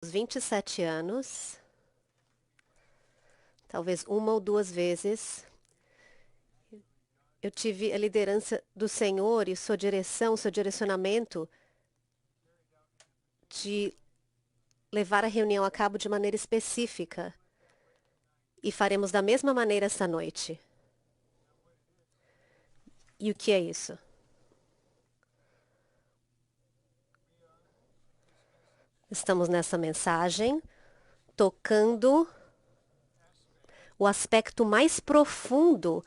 27 anos, talvez uma ou duas vezes, eu tive a liderança do Senhor e sua direção, seu direcionamento de levar a reunião a cabo de maneira específica. E faremos da mesma maneira esta noite. E o que é isso? Estamos nessa mensagem tocando o aspecto mais profundo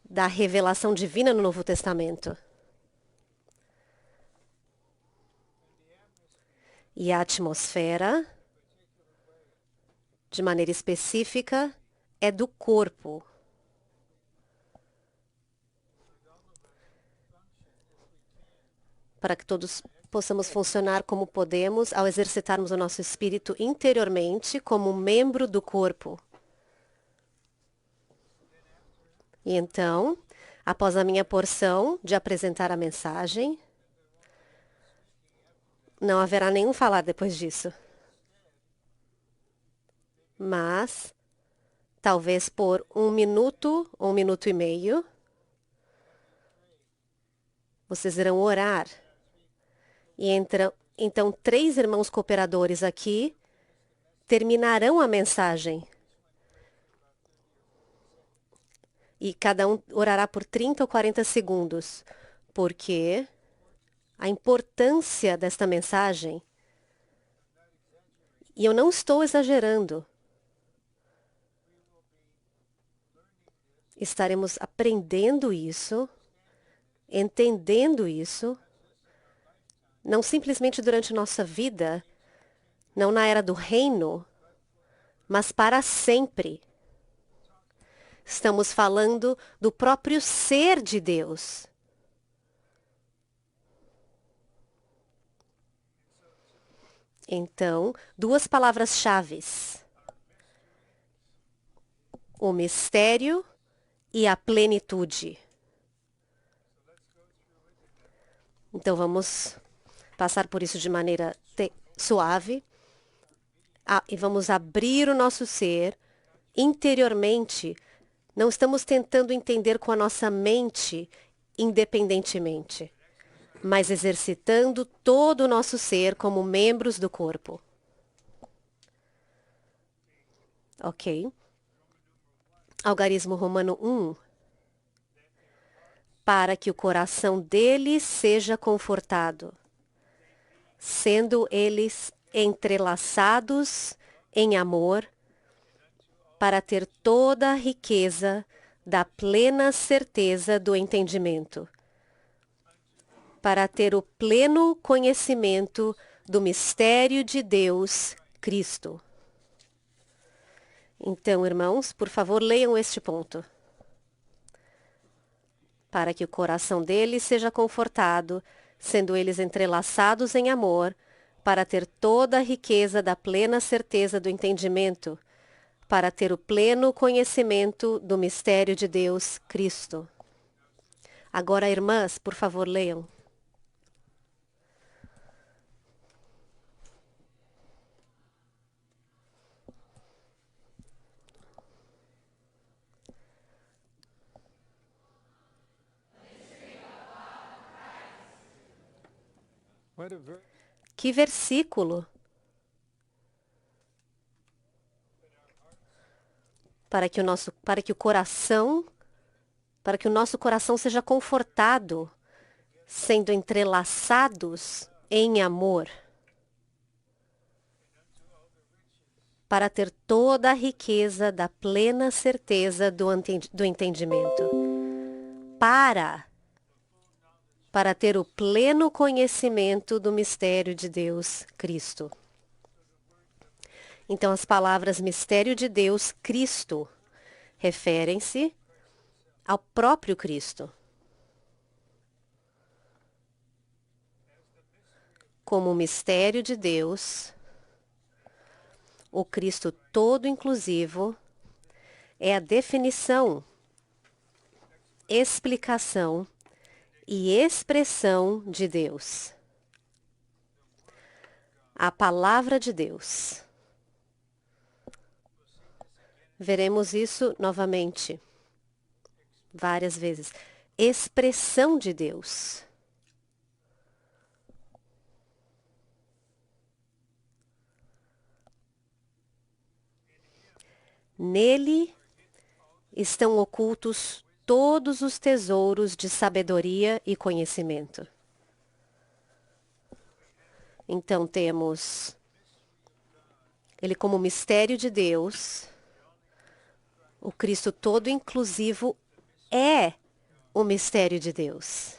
da revelação divina no Novo Testamento. E a atmosfera, de maneira específica, é do corpo. Para que todos possamos funcionar como podemos ao exercitarmos o nosso espírito interiormente como membro do corpo. E então, após a minha porção de apresentar a mensagem, não haverá nenhum falar depois disso. Mas, talvez por 1 minuto ou 1 minuto e meio, vocês irão orar. E então 3 irmãos cooperadores aqui terminarão a mensagem. E cada um orará por 30 ou 40 segundos, porque a importância desta mensagem, e eu não estou exagerando, estaremos aprendendo isso, entendendo isso, não simplesmente durante nossa vida, não na era do reino, mas para sempre. Estamos falando do próprio ser de Deus. Então, 2 palavras-chave: o mistério e a plenitude. Então, vamos passar por isso de maneira suave e vamos abrir o nosso ser interiormente. Não estamos tentando entender com a nossa mente independentemente, mas exercitando todo o nosso ser como membros do corpo. Ok? Algarismo Romano 1. Para que o coração deles seja confortado, sendo eles entrelaçados em amor, para ter toda a riqueza da plena certeza do entendimento, para ter o pleno conhecimento do mistério de Deus, Cristo. Então, irmãos, por favor, leiam este ponto. Para que o coração deles seja confortado, sendo eles entrelaçados em amor, para ter toda a riqueza da plena certeza do entendimento, para ter o pleno conhecimento do mistério de Deus, Cristo. Agora, irmãs, por favor, leiam. Que versículo! Para que o nosso coração seja confortado, sendo entrelaçados em amor, para ter toda a riqueza da plena certeza do entendimento, para ter o pleno conhecimento do mistério de Deus, Cristo. Então, as palavras mistério de Deus, Cristo, referem-se ao próprio Cristo. Como o mistério de Deus, o Cristo todo inclusivo é a definição, explicação e expressão de Deus. a palavra de Deus. Veremos isso novamente, várias vezes. Expressão de Deus. Nele estão ocultos todos os tesouros de sabedoria e conhecimento. Então temos ele como mistério de Deus. O Cristo todo inclusivo é o mistério de Deus.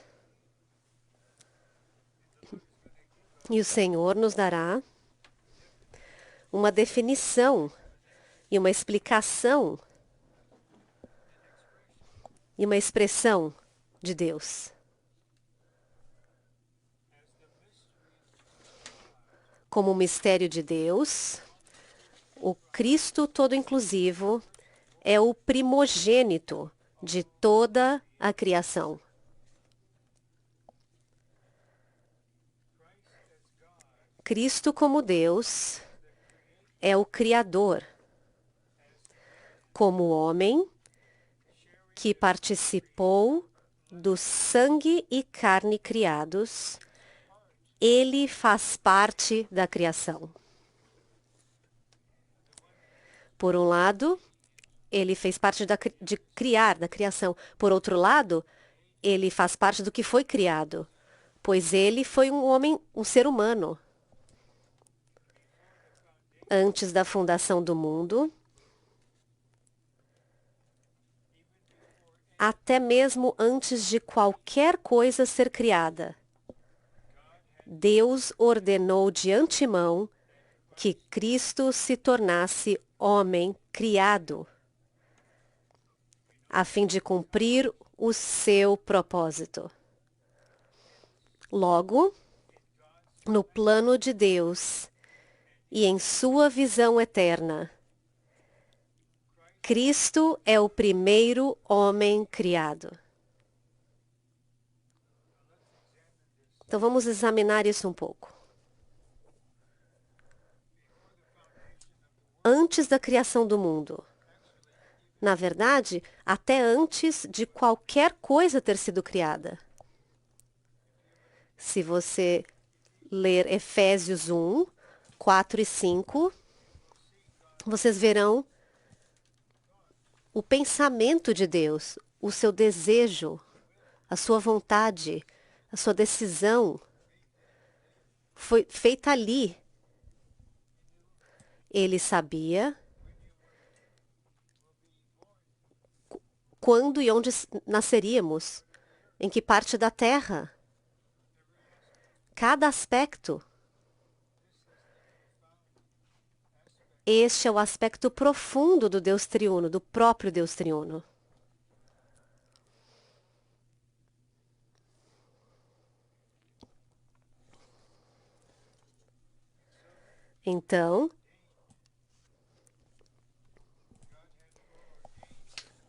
E o Senhor nos dará uma definição e uma explicação e uma expressão de Deus. Como o mistério de Deus, o Cristo todo inclusivo é o primogênito de toda a criação. Cristo como Deus é o Criador. Como homem que participou do sangue e carne criados, ele faz parte da criação. Por um lado, ele fez parte de criar, da criação. Por outro lado, ele faz parte do que foi criado, pois ele foi um homem, um ser humano. Antes da fundação do mundo, até mesmo antes de qualquer coisa ser criada, Deus ordenou de antemão que Cristo se tornasse homem criado, a fim de cumprir o seu propósito. Logo, no plano de Deus e em sua visão eterna, Cristo é o primeiro homem criado. Então vamos examinar isso um pouco. Antes da criação do mundo, na verdade, até antes de qualquer coisa ter sido criada. Se você ler Efésios 1, 4 e 5, vocês verão o pensamento de Deus, o seu desejo, a sua vontade, a sua decisão foi feita ali. Ele sabia quando e onde nasceríamos, em que parte da terra. Cada aspecto. Este é o aspecto profundo do Deus triuno, do próprio Deus triuno. Então,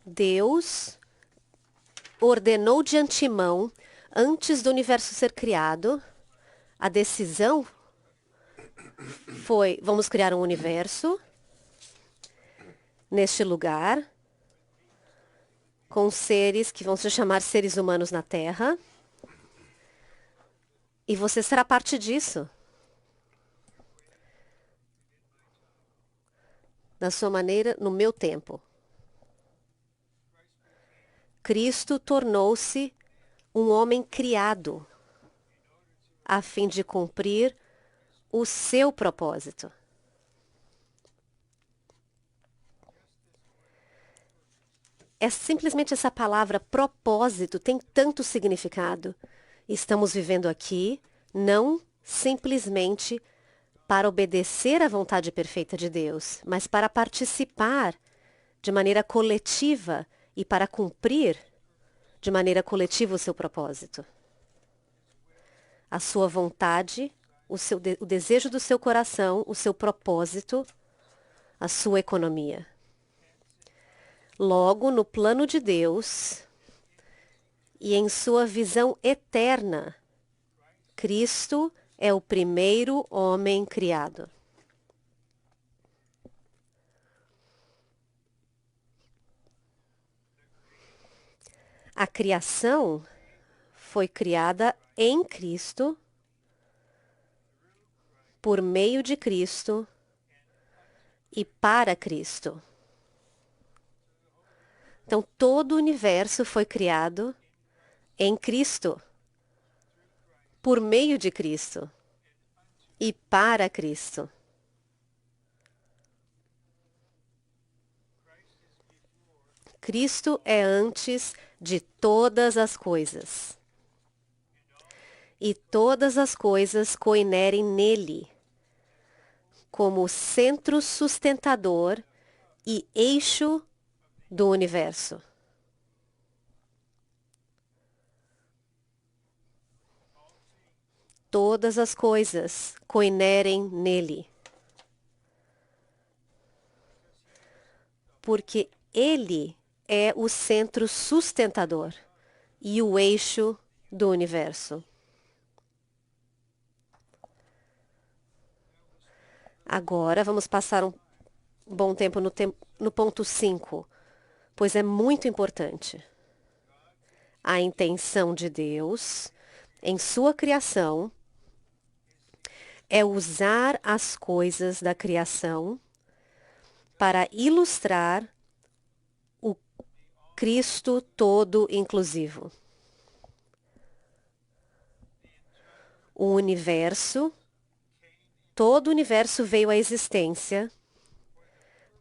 Deus ordenou de antemão, antes do universo ser criado, a decisão foi: vamos criar um universo neste lugar, com seres que vão se chamar seres humanos na Terra, e você será parte disso. Da sua maneira, no meu tempo. Cristo tornou-se um homem criado, a fim de cumprir o seu propósito. É simplesmente essa palavra propósito tem tanto significado. Estamos vivendo aqui não simplesmente para obedecer à vontade perfeita de Deus, mas para participar de maneira coletiva e para cumprir de maneira coletiva o seu propósito. A sua vontade, o desejo do seu coração, o seu propósito, a sua economia. Logo, no plano de Deus e em sua visão eterna, Cristo é o primeiro homem criado. A criação foi criada em Cristo, por meio de Cristo e para Cristo. Então, todo o universo foi criado em Cristo, por meio de Cristo e para Cristo. Cristo é antes de todas as coisas. E todas as coisas coinerem nele, como centro sustentador e eixo do universo. Todas as coisas coinerem nele, porque ele é o centro sustentador e o eixo do universo. Agora vamos passar um bom tempo no ponto 5, pois é muito importante. A intenção de Deus em sua criação é usar as coisas da criação para ilustrar o Cristo todo inclusivo. O universo, todo o universo veio à existência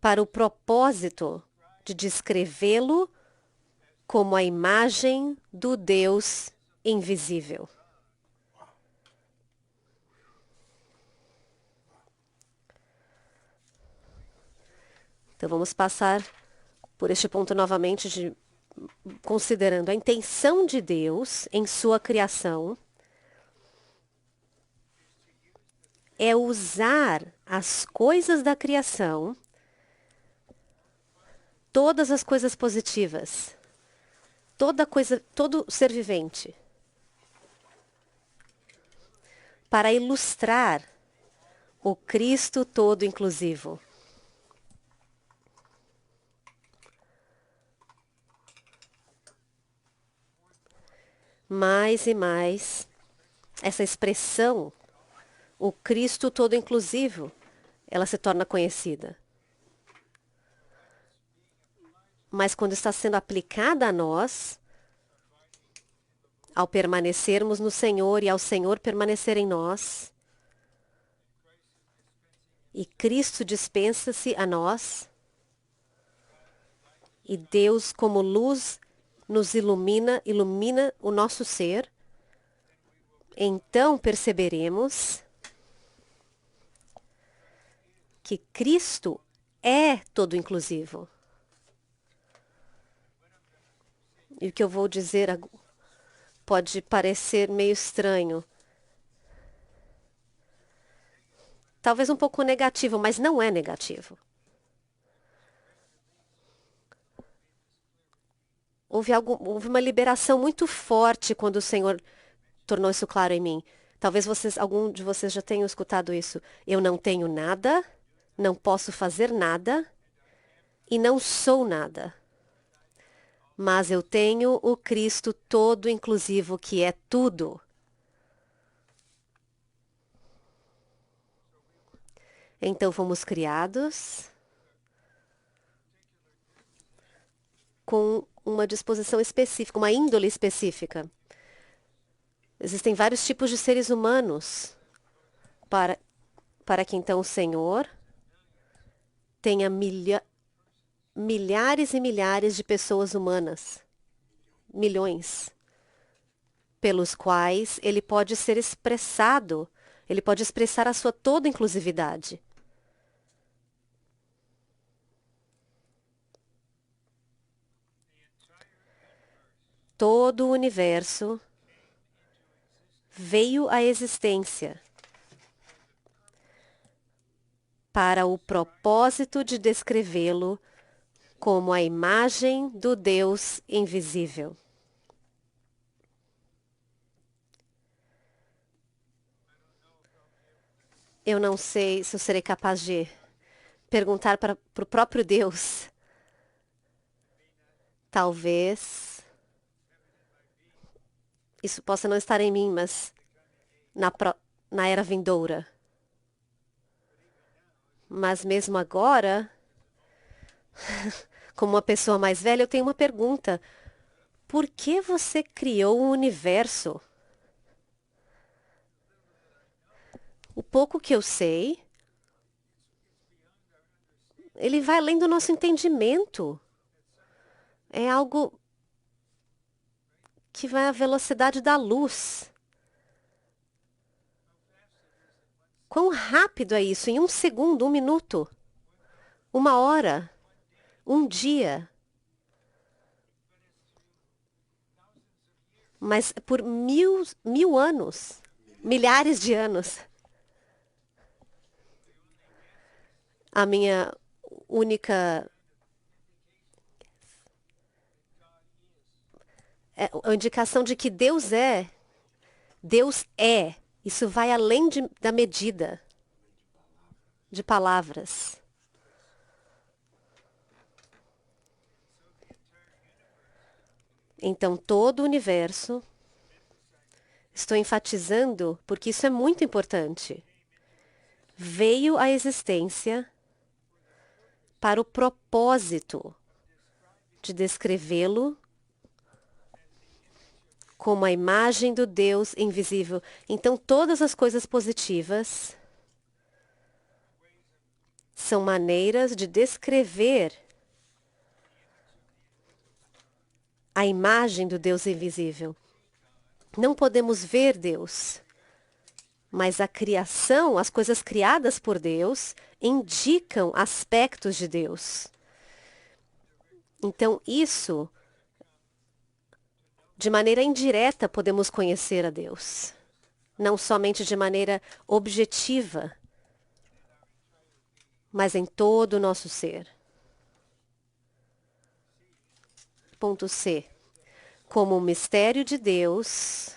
para o propósito de descrevê-lo como a imagem do Deus invisível. Então vamos passar por este ponto novamente, considerando a intenção de Deus em sua criação é usar as coisas da criação, todas as coisas positivas, todo ser vivente, para ilustrar o Cristo todo inclusivo. Mais e mais, essa expressão, o Cristo todo inclusivo, ela se torna conhecida. Mas quando está sendo aplicada a nós, ao permanecermos no Senhor e ao Senhor permanecer em nós, e Cristo dispensa-se a nós, e Deus como luz nos ilumina o nosso ser, então perceberemos que Cristo é todo inclusivo. E o que eu vou dizer pode parecer meio estranho. Talvez um pouco negativo, mas não é negativo. Houve uma liberação muito forte quando o Senhor tornou isso claro em mim. Talvez algum de vocês já tenham escutado isso. Eu não tenho nada, não posso fazer nada e não sou nada. Mas eu tenho o Cristo todo inclusivo, que é tudo. Então fomos criados com uma disposição específica, uma índole específica. Existem vários tipos de seres humanos para que então o Senhor tenha milhares e milhares de pessoas humanas, milhões, pelos quais ele pode ser expressado, ele pode expressar a sua toda inclusividade. Todo o universo veio à existência para o propósito de descrevê-lo como a imagem do Deus invisível. Eu não sei se eu serei capaz de perguntar para o próprio Deus. Talvez isso possa não estar em mim, mas na era vindoura. Mas mesmo agora, como uma pessoa mais velha, eu tenho uma pergunta. Por que você criou o universo? O pouco que eu sei, ele vai além do nosso entendimento. É algo que vai à velocidade da luz. Quão rápido é isso? Em um segundo, um minuto, uma hora, um dia. Mas por mil anos, milhares de anos. A minha única a indicação de que Deus é. Isso vai além da medida de palavras. Então, todo o universo, estou enfatizando porque isso é muito importante, veio à existência para o propósito de descrevê-lo como a imagem do Deus invisível. Então, todas as coisas positivas são maneiras de descrever a imagem do Deus invisível. Não podemos ver Deus, mas a criação, as coisas criadas por Deus, indicam aspectos de Deus. Então, isso, de maneira indireta, podemos conhecer a Deus, não somente de maneira objetiva, mas em todo o nosso ser. Ponto C. Como o mistério de Deus,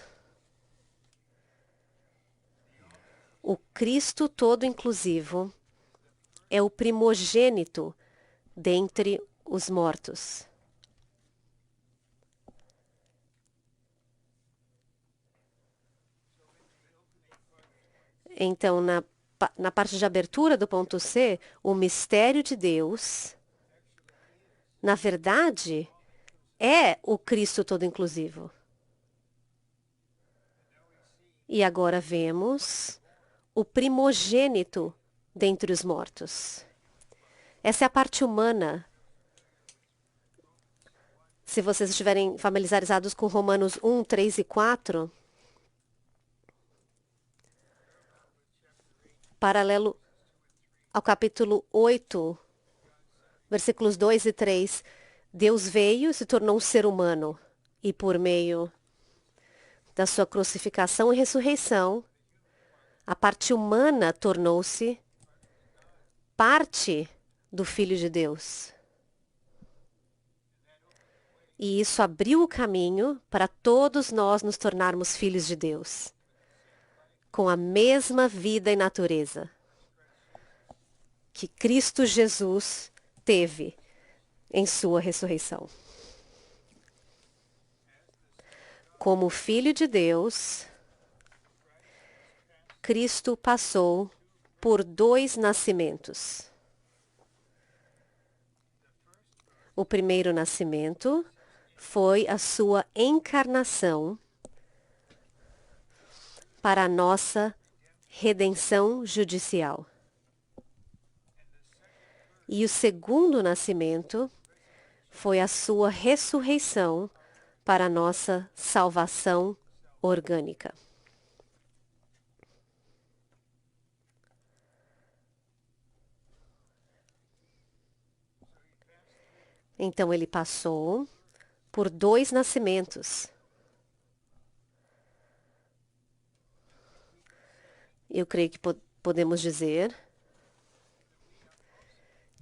o Cristo todo inclusivo é o primogênito dentre os mortos. Então, na parte de abertura do ponto C, o mistério de Deus, na verdade, é o Cristo todo inclusivo. E agora vemos o primogênito dentre os mortos. Essa é a parte humana. Se vocês estiverem familiarizados com Romanos 1, 3 e 4, paralelo ao capítulo 8, versículos 2 e 3, Deus veio e se tornou um ser humano, e por meio da sua crucificação e ressurreição, a parte humana tornou-se parte do Filho de Deus. E isso abriu o caminho para todos nós nos tornarmos filhos de Deus, com a mesma vida e natureza que Cristo Jesus teve em sua ressurreição. Como Filho de Deus, Cristo passou por 2 nascimentos. O primeiro nascimento foi a sua encarnação para a nossa redenção judicial. E o segundo nascimento foi a sua ressurreição para a nossa salvação orgânica. Então ele passou por 2 nascimentos. Eu creio que podemos dizer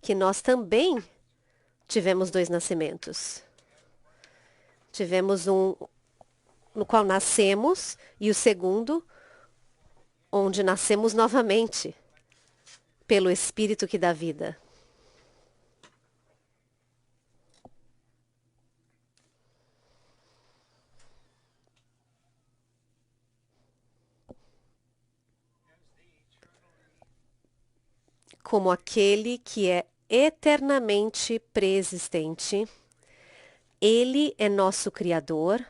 que nós também tivemos 2 nascimentos. Tivemos um no qual nascemos e o segundo onde nascemos novamente. pelo Espírito que dá vida. Como aquele que é eternamente preexistente, Ele é nosso Criador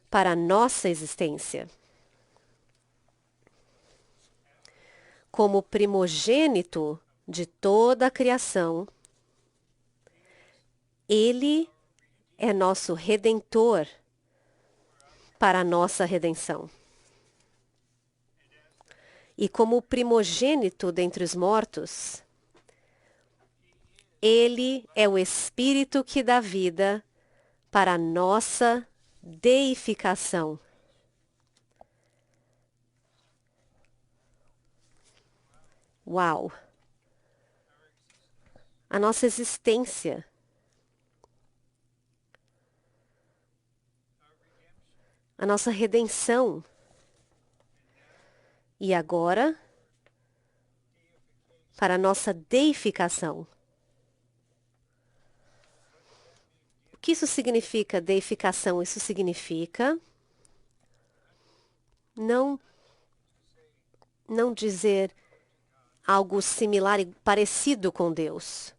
para a nossa existência. Como primogênito de toda a criação, Ele é nosso Redentor para a nossa redenção. E como primogênito dentre os mortos, Ele é o Espírito que dá vida para a nossa deificação. Uau! A nossa existência, a nossa redenção. E agora, para a nossa deificação. O que isso significa, deificação? Isso significa não dizer algo similar e parecido com Deus.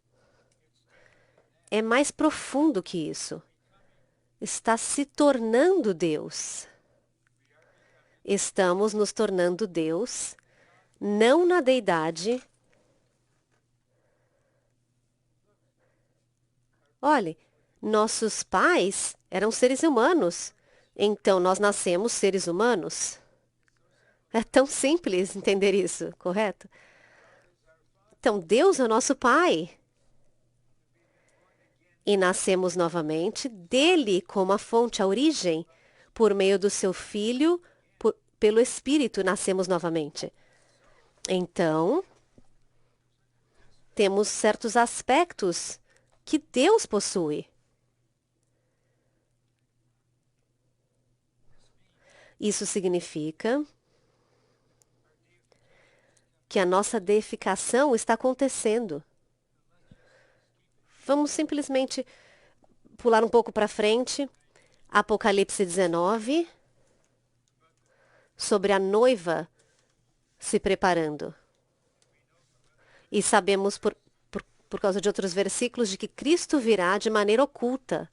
É mais profundo que isso. Está se tornando Deus. Estamos nos tornando Deus, não na deidade. Olhe, nossos pais eram seres humanos, então nós nascemos seres humanos. É tão simples entender isso, correto? Então, Deus é o nosso Pai. E nascemos novamente dele como a fonte, a origem, por meio do seu Filho, pelo Espírito, nascemos novamente. Então, temos certos aspectos que Deus possui. Isso significa que a nossa deificação está acontecendo. Vamos simplesmente pular um pouco para frente. Apocalipse 19, sobre a noiva se preparando. E sabemos por causa de outros versículos de que Cristo virá de maneira oculta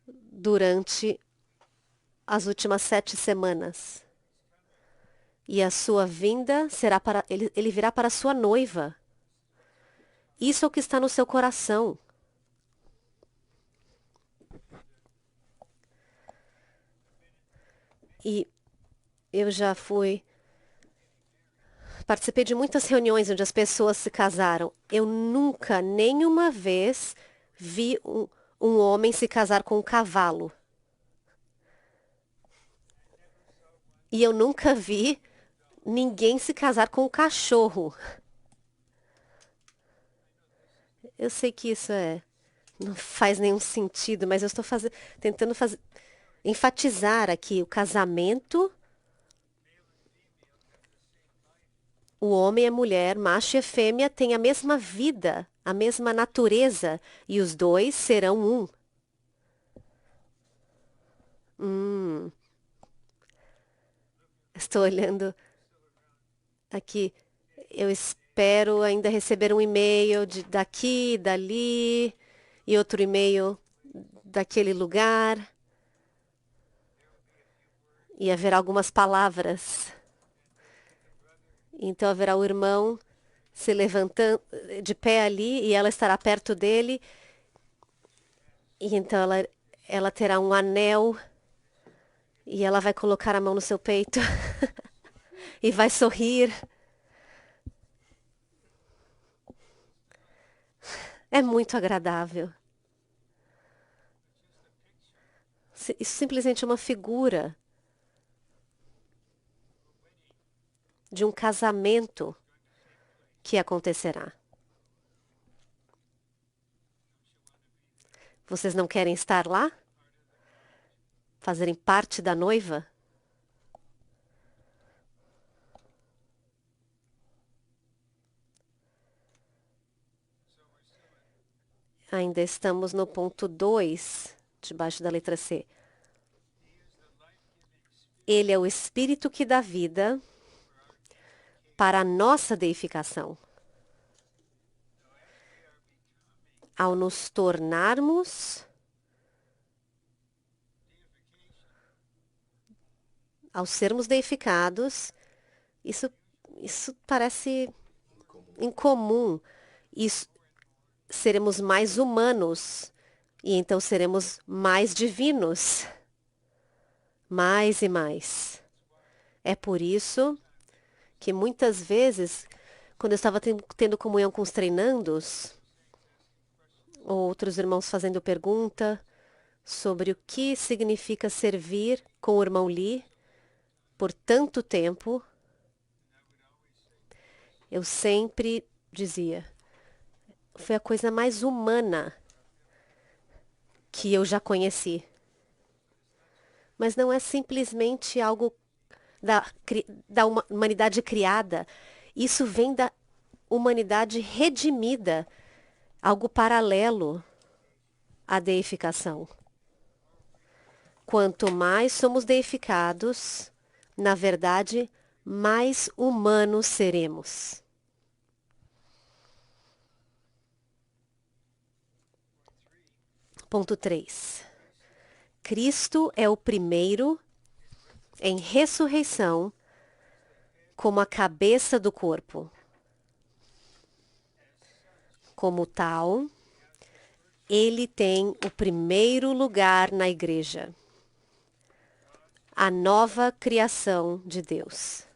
durante as últimas 7 semanas. E a sua vinda será para ele virá para a sua noiva. Isso é o que está no seu coração. E eu já participei de muitas reuniões onde as pessoas se casaram. Eu nunca, nenhuma vez, vi um homem se casar com um cavalo. E eu nunca vi ninguém se casar com um cachorro. Eu sei que isso não faz nenhum sentido, mas eu estou tentando enfatizar aqui o casamento. O homem e a mulher, macho e a fêmea, têm a mesma vida, a mesma natureza, e os dois serão um. Estou olhando aqui. Eu espero ainda receber um e-mail daqui, dali, e outro e-mail daquele lugar. E haverá algumas palavras. Então haverá o irmão se levantando de pé ali e ela estará perto dele. E então ela terá um anel e ela vai colocar a mão no seu peito e vai sorrir. É muito agradável. Isso simplesmente é uma figura de um casamento que acontecerá. Vocês não querem estar lá? Fazerem parte da noiva? Ainda estamos no ponto 2, debaixo da letra C. Ele é o Espírito que dá vida para a nossa deificação. Ao nos tornarmos, ao sermos deificados, isso parece incomum. Isso, seremos mais humanos e então seremos mais divinos. Mais e mais. É por isso que muitas vezes, quando eu estava tendo comunhão com os treinandos, outros irmãos fazendo pergunta sobre o que significa servir com o irmão Lee por tanto tempo, eu sempre dizia, foi a coisa mais humana que eu já conheci. Mas não é simplesmente algo da humanidade criada. Isso vem da humanidade redimida, algo paralelo à deificação. Quanto mais somos deificados, na verdade, mais humanos seremos. Ponto 3. Cristo é o primeiro em ressurreição como a cabeça do corpo. Como tal, ele tem o primeiro lugar na igreja, a nova criação de Deus.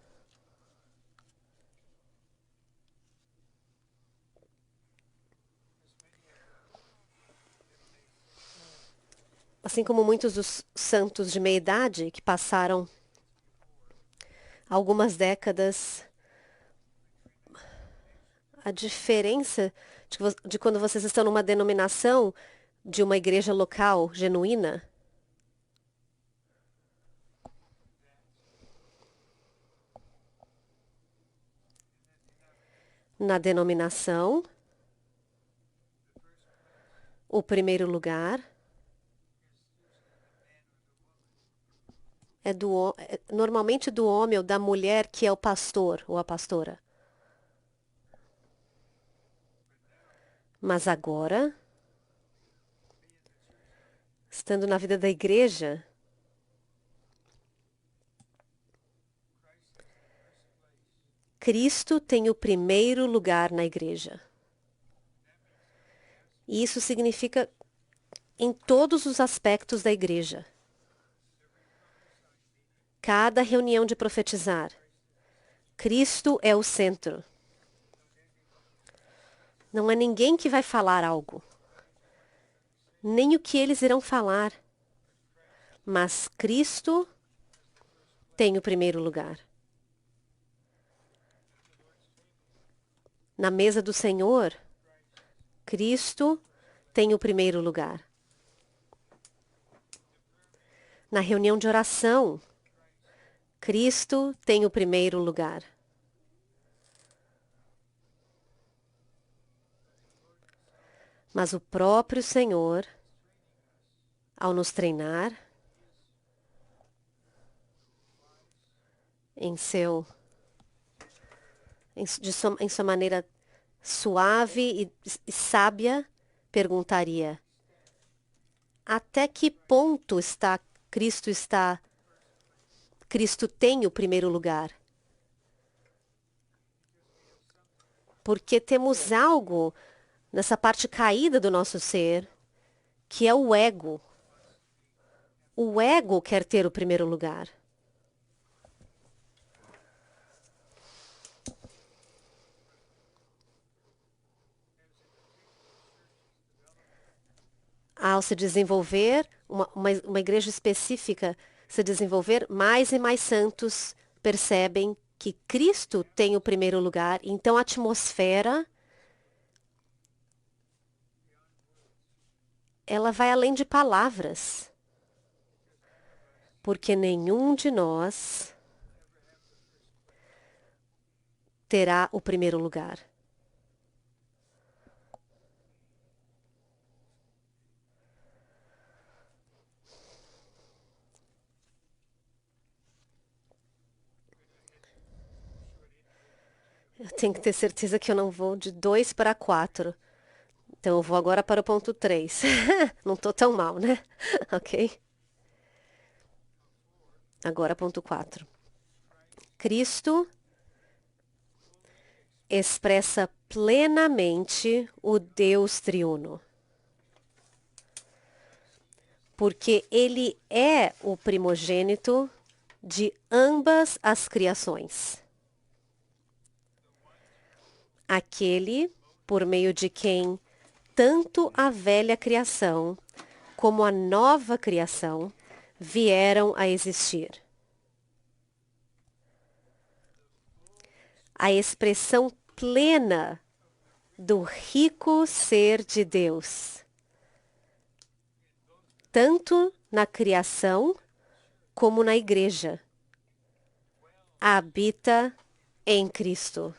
Assim como muitos dos santos de meia-idade que passaram algumas décadas, a diferença de quando vocês estão numa denominação de uma igreja local genuína, na denominação, o primeiro lugar é normalmente do homem ou da mulher que é o pastor ou a pastora. Mas agora, estando na vida da igreja, Cristo tem o primeiro lugar na igreja. E isso significa em todos os aspectos da igreja. Cada reunião de profetizar, Cristo é o centro. Não é ninguém que vai falar algo, nem o que eles irão falar, mas Cristo tem o primeiro lugar. Na mesa do Senhor, Cristo tem o primeiro lugar. Na reunião de oração, Cristo tem o primeiro lugar. Mas o próprio Senhor, ao nos treinar em sua maneira suave e sábia, perguntaria: até que ponto Cristo tem o primeiro lugar? Porque temos algo nessa parte caída do nosso ser, que é o ego. O ego quer ter o primeiro lugar. Ao se desenvolver, uma igreja específica se desenvolver, mais e mais santos percebem que Cristo tem o primeiro lugar. Então a atmosfera ela vai além de palavras. Porque nenhum de nós terá o primeiro lugar. Eu tenho que ter certeza que eu não vou de 2 para 4. Então, eu vou agora para o ponto 3. Não estou tão mal, né? Ok? Agora, ponto 4. Cristo expressa plenamente o Deus triuno, porque ele é o primogênito de ambas as criações. Aquele por meio de quem tanto a velha criação como a nova criação vieram a existir. A expressão plena do rico ser de Deus, tanto na criação como na igreja, habita em Cristo.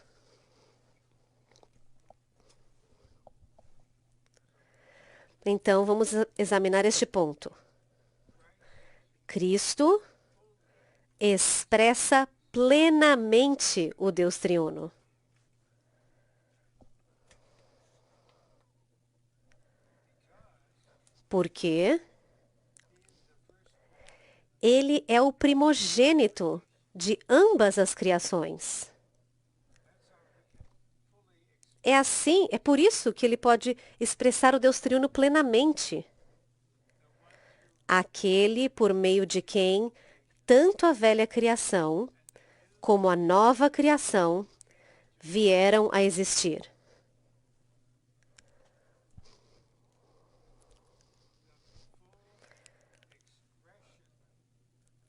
Então, vamos examinar este ponto. Cristo expressa plenamente o Deus triuno. Porque ele é o primogênito de ambas as criações. É assim, é por isso que ele pode expressar o Deus triuno plenamente. Aquele por meio de quem tanto a velha criação como a nova criação vieram a existir.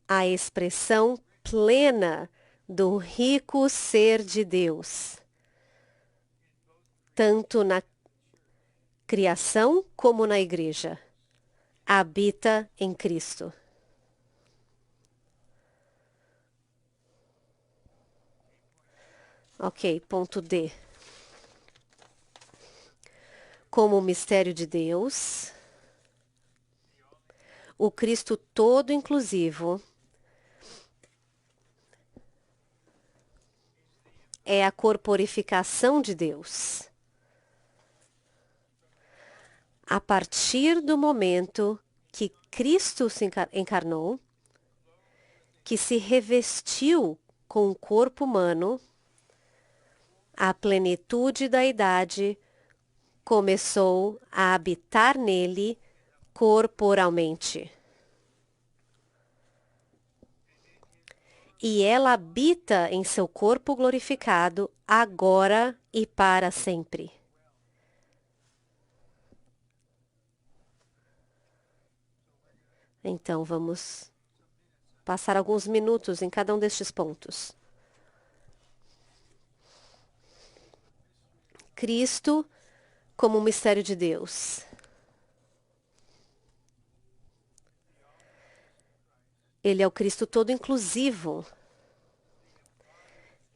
A expressão plena do rico ser de Deus, tanto na criação como na igreja, habita em Cristo. Ok, ponto D. Como o mistério de Deus, o Cristo todo inclusivo é a corporificação de Deus. A partir do momento que Cristo se encarnou, que se revestiu com o corpo humano, a plenitude da idade começou a habitar nele corporalmente. E ela habita em seu corpo glorificado agora e para sempre. Então, vamos passar alguns minutos em cada um destes pontos. Cristo como um mistério de Deus. Ele é o Cristo todo inclusivo.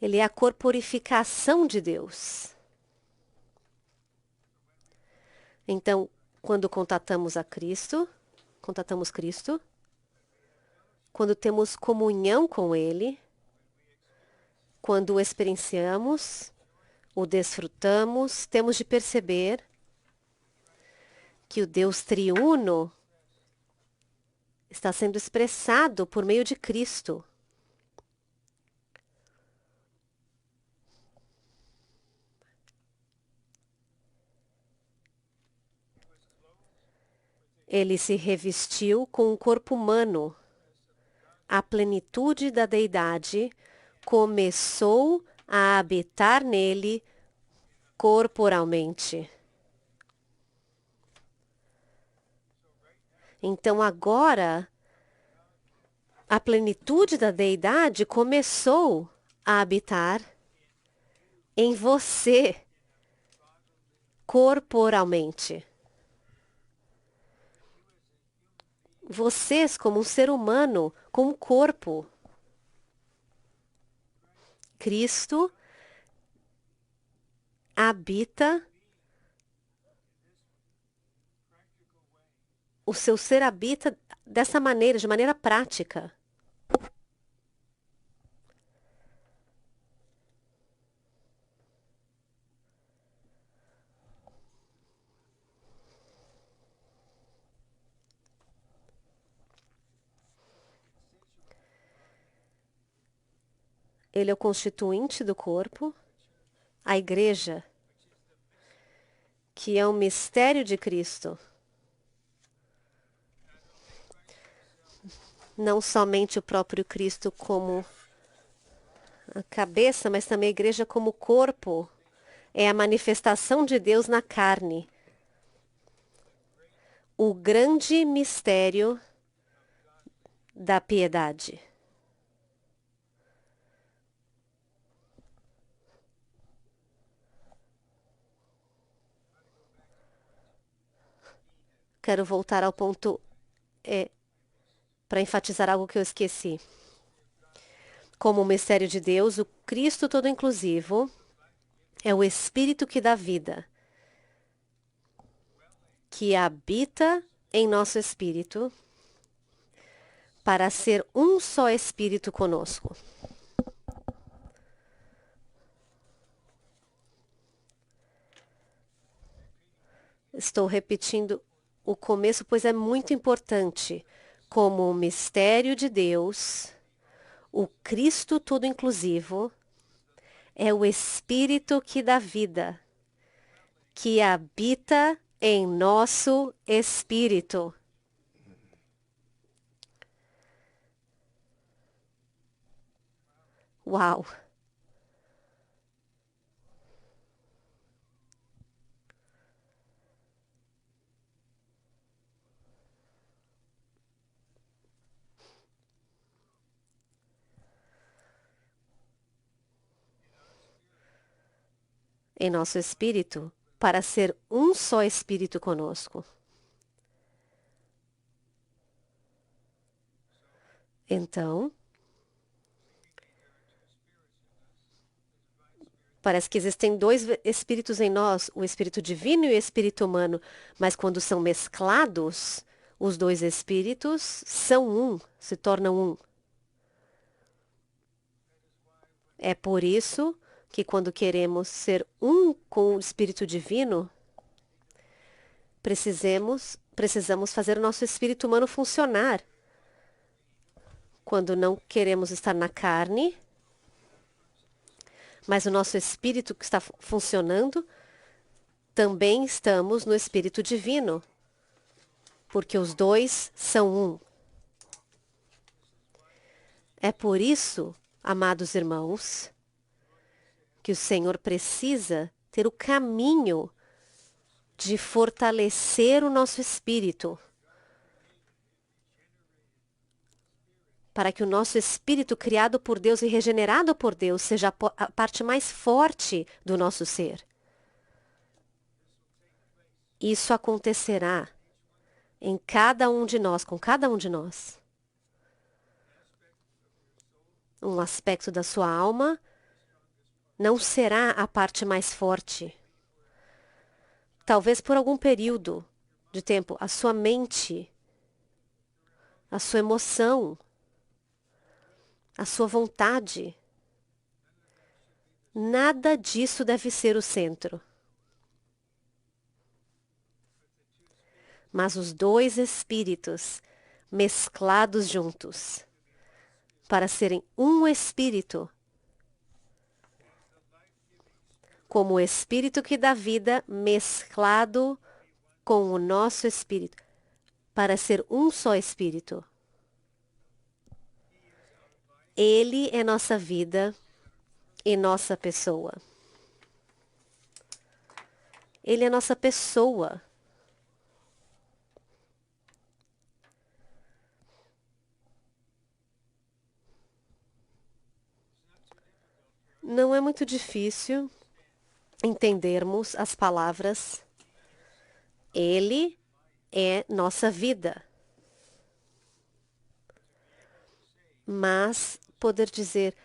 Ele é a corporificação de Deus. Então, quando contatamos Cristo, quando temos comunhão com Ele, quando o experienciamos, o desfrutamos, temos de perceber que o Deus triuno está sendo expressado por meio de Cristo. Ele se revestiu com um corpo humano. A plenitude da deidade começou a habitar nele corporalmente. Então agora, a plenitude da deidade começou a habitar em você corporalmente. Vocês, como um ser humano, com um corpo. Cristo habita, o seu ser habita dessa maneira, de maneira prática. Ele é o constituinte do corpo, a igreja, que é um mistério de Cristo. Não somente o próprio Cristo como a cabeça, mas também a igreja como corpo. É a manifestação de Deus na carne. O grande mistério da piedade. Quero voltar ao ponto para enfatizar algo que eu esqueci. Como o mistério de Deus, o Cristo todo inclusivo é o Espírito que dá vida, que habita em nosso espírito para ser um só Espírito conosco. Estou repetindo o começo, pois é muito importante. Como o mistério de Deus, o Cristo todo inclusivo é o Espírito que dá vida, que habita em nosso espírito. Uau! Em nosso espírito, para ser um só espírito conosco. Então, parece que existem dois espíritos em nós, o espírito divino e o espírito humano, mas quando são mesclados, os dois espíritos são um, se tornam um. É por isso que quando queremos ser um com o espírito divino, precisamos fazer o nosso espírito humano funcionar. Quando não queremos estar na carne, mas o nosso espírito que está funcionando, também estamos no espírito divino, porque os dois são um. É por isso, amados irmãos, que o Senhor precisa ter o caminho de fortalecer o nosso espírito, para que o nosso espírito criado por Deus e regenerado por Deus seja a parte mais forte do nosso ser. Isso acontecerá em cada um de nós, com cada um de nós. Um aspecto da sua alma não será a parte mais forte. Talvez por algum período de tempo, a sua mente, a sua emoção, a sua vontade, nada disso deve ser o centro. Mas os dois espíritos mesclados juntos, para serem um espírito, como o espírito que dá vida mesclado com o nosso espírito, para ser um só espírito. Ele é nossa vida e nossa pessoa. Ele é nossa pessoa. Não é muito difícil entendermos as palavras. Ele é nossa vida. Mas poder dizer,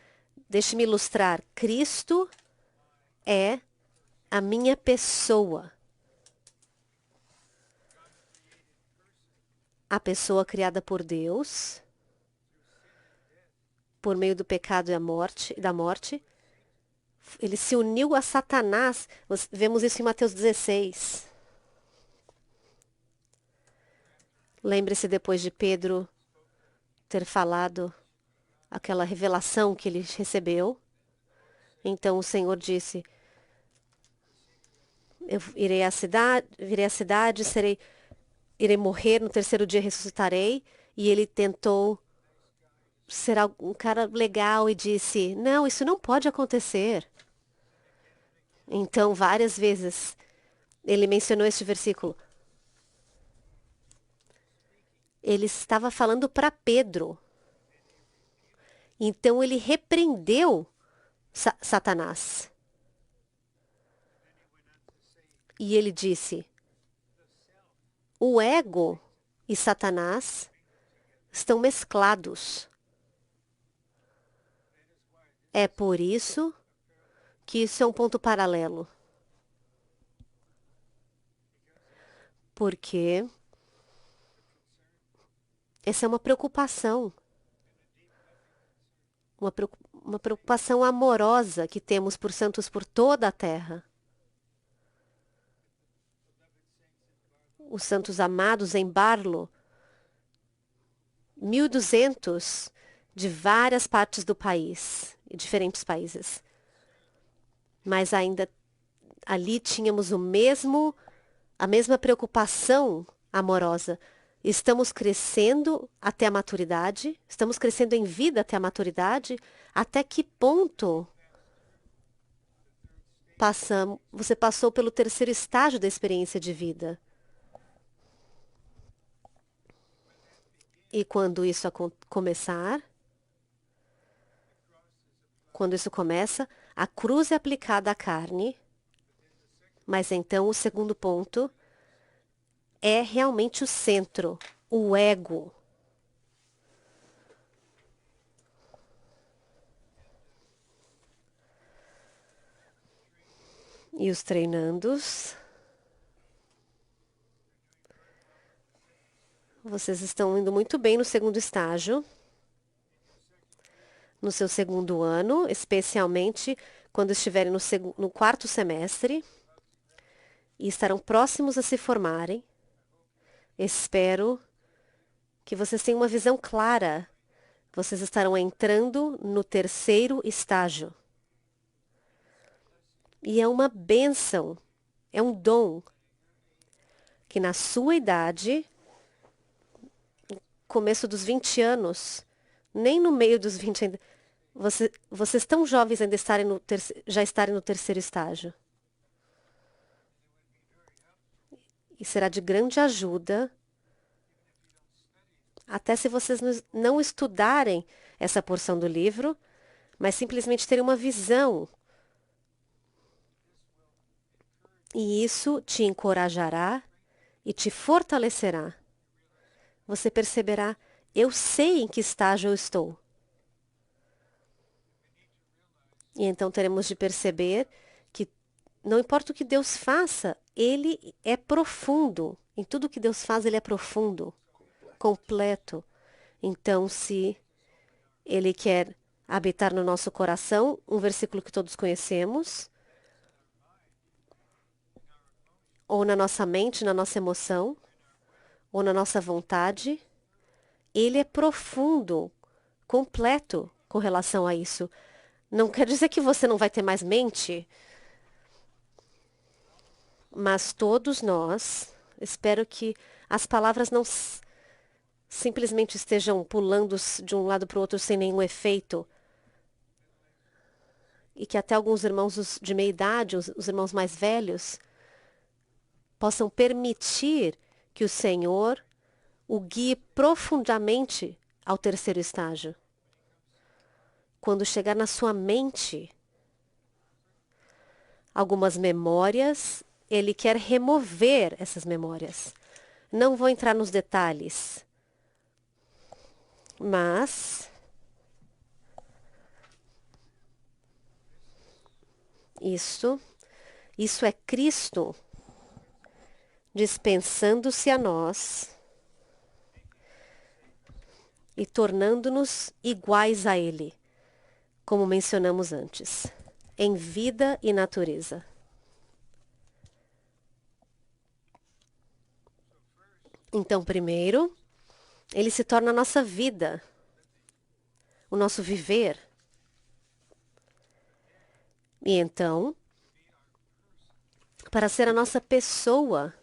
deixe-me ilustrar, Cristo é a minha pessoa. A pessoa criada por Deus, por meio do pecado e da morte. Ele se uniu a Satanás. Vemos isso em Mateus 16. Lembre-se depois de Pedro ter falado aquela revelação que ele recebeu. Então o Senhor disse: eu virei à cidade, irei morrer, no terceiro dia ressuscitarei. E ele tentou ser um cara legal e disse: não, isso não pode acontecer. Então, várias vezes, ele mencionou este versículo. Ele estava falando para Pedro. Então, ele repreendeu Satanás. E ele disse: o ego e Satanás estão mesclados. É por isso que isso é um ponto paralelo. Porque essa é uma preocupação. Uma preocupação amorosa que temos por santos por toda a terra. Os santos amados em Barlo, 1.200 de várias partes do país, e diferentes países. Mas ainda ali tínhamos a mesma preocupação amorosa. Estamos crescendo até a maturidade? Estamos crescendo em vida até a maturidade? Até que ponto você passou pelo terceiro estágio da experiência de vida? E quando isso começar, quando isso começa, a cruz é aplicada à carne, mas então o segundo ponto é realmente o centro, o ego. E os treinandos, vocês estão indo muito bem no segundo estágio, no seu segundo ano, especialmente quando estiverem no quarto semestre e estarão próximos a se formarem. Espero que vocês tenham uma visão clara. Vocês estarão entrando no terceiro estágio. E é uma bênção, é um dom que na sua idade, começo dos 20 anos, nem no meio dos 20 ainda, vocês tão jovens ainda já estarem no terceiro estágio. E será de grande ajuda, até se vocês não estudarem essa porção do livro, mas simplesmente terem uma visão. E isso te encorajará e te fortalecerá. Você perceberá, eu sei em que estágio eu estou. E então teremos de perceber que não importa o que Deus faça, Ele é profundo. Em tudo que Deus faz, Ele é profundo, completo. Então, se Ele quer habitar no nosso coração, um versículo que todos conhecemos, ou na nossa mente, na nossa emoção, ou na nossa vontade, Ele é profundo, completo com relação a isso. Não quer dizer que você não vai ter mais mente, mas todos nós, espero que as palavras não simplesmente estejam pulando de um lado para o outro sem nenhum efeito. E que até alguns irmãos de meia idade, os irmãos mais velhos, possam permitir que o Senhor o guie profundamente ao terceiro estágio. Quando chegar na sua mente algumas memórias, Ele quer remover essas memórias. Não vou entrar nos detalhes, mas isso é Cristo dispensando-se a nós e tornando-nos iguais a Ele, como mencionamos antes, em vida e natureza. Então, primeiro, Ele se torna a nossa vida, o nosso viver. E então, para ser a nossa pessoa,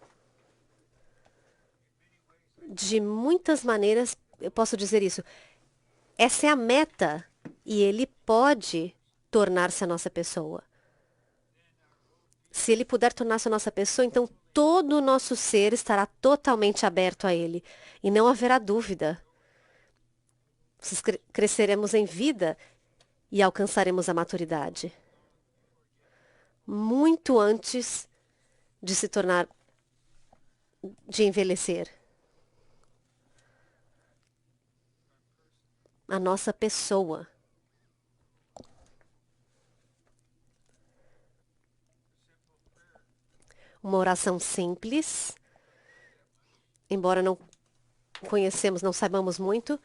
de muitas maneiras, eu posso dizer isso. Essa é a meta e ele pode tornar-se a nossa pessoa. Se ele puder tornar-se a nossa pessoa, então todo o nosso ser estará totalmente aberto a ele e não haverá dúvida. Cresceremos em vida e alcançaremos a maturidade muito antes de se tornar, de envelhecer. A nossa pessoa. Uma oração simples, embora não conhecemos, não saibamos muito,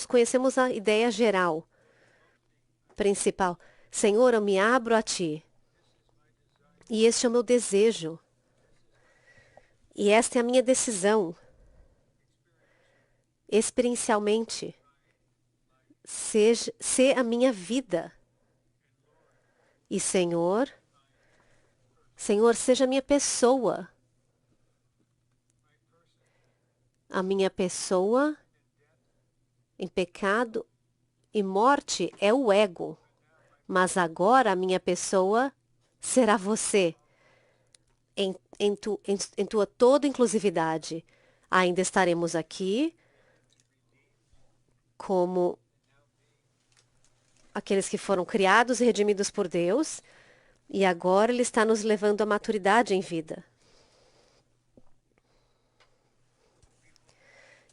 conhecemos a ideia geral, principal. Senhor, eu me abro a Ti. E este é o meu desejo. E esta é a minha decisão. Experiencialmente, ser a minha vida. E Senhor, seja a minha pessoa. A minha pessoa em pecado e morte é o ego. Mas agora a minha pessoa será você. Em tua toda inclusividade. Ainda estaremos aqui como aqueles que foram criados e redimidos por Deus, e agora Ele está nos levando à maturidade em vida.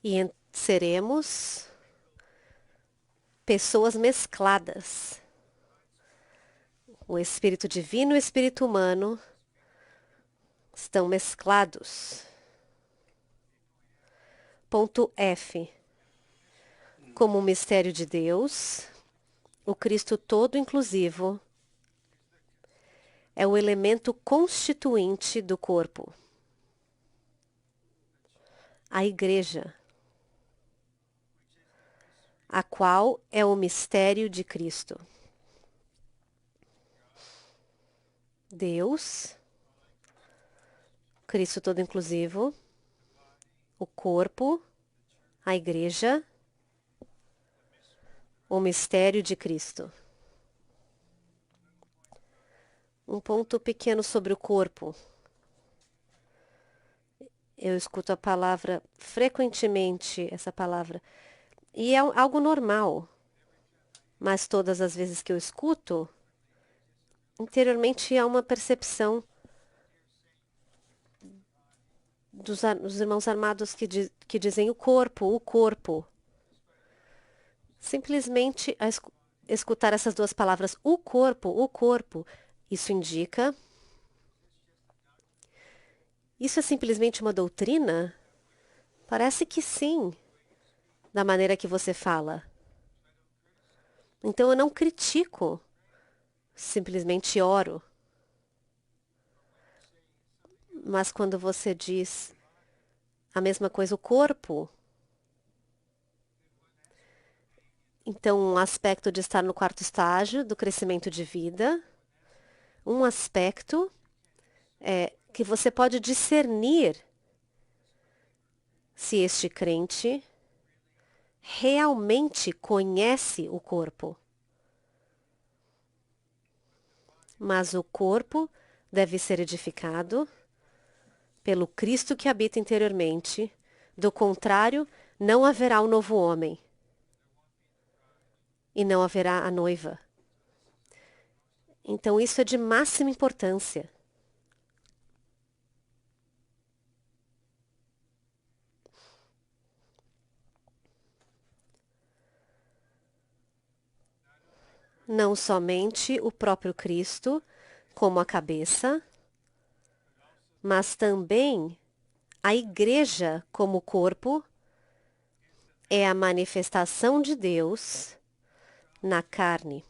E seremos pessoas mescladas. O espírito divino e o espírito humano estão mesclados. Ponto F. Como o mistério de Deus, o Cristo todo inclusivo é o elemento constituinte do corpo. A igreja, a qual é o mistério de Cristo. Deus, Cristo todo inclusivo, o corpo, a igreja, o mistério de Cristo. Um ponto pequeno sobre o corpo. Eu escuto a palavra frequentemente, essa palavra, e é algo normal. Mas todas as vezes que eu escuto, interiormente há uma percepção dos irmãos armados que dizem o corpo. Simplesmente escutar essas duas palavras, o corpo, isso indica. Isso é simplesmente uma doutrina? Parece que sim, da maneira que você fala. Então eu não critico, simplesmente oro. Mas quando você diz a mesma coisa, o corpo, então um aspecto de estar no quarto estágio do crescimento de vida, um aspecto é que você pode discernir se este crente realmente conhece o corpo. Mas o corpo deve ser edificado pelo Cristo que habita interiormente. Do contrário, não haverá um novo homem. E não haverá a noiva. Então, isso é de máxima importância. Não somente o próprio Cristo como a cabeça, mas também a igreja como corpo é a manifestação de Deus na carne.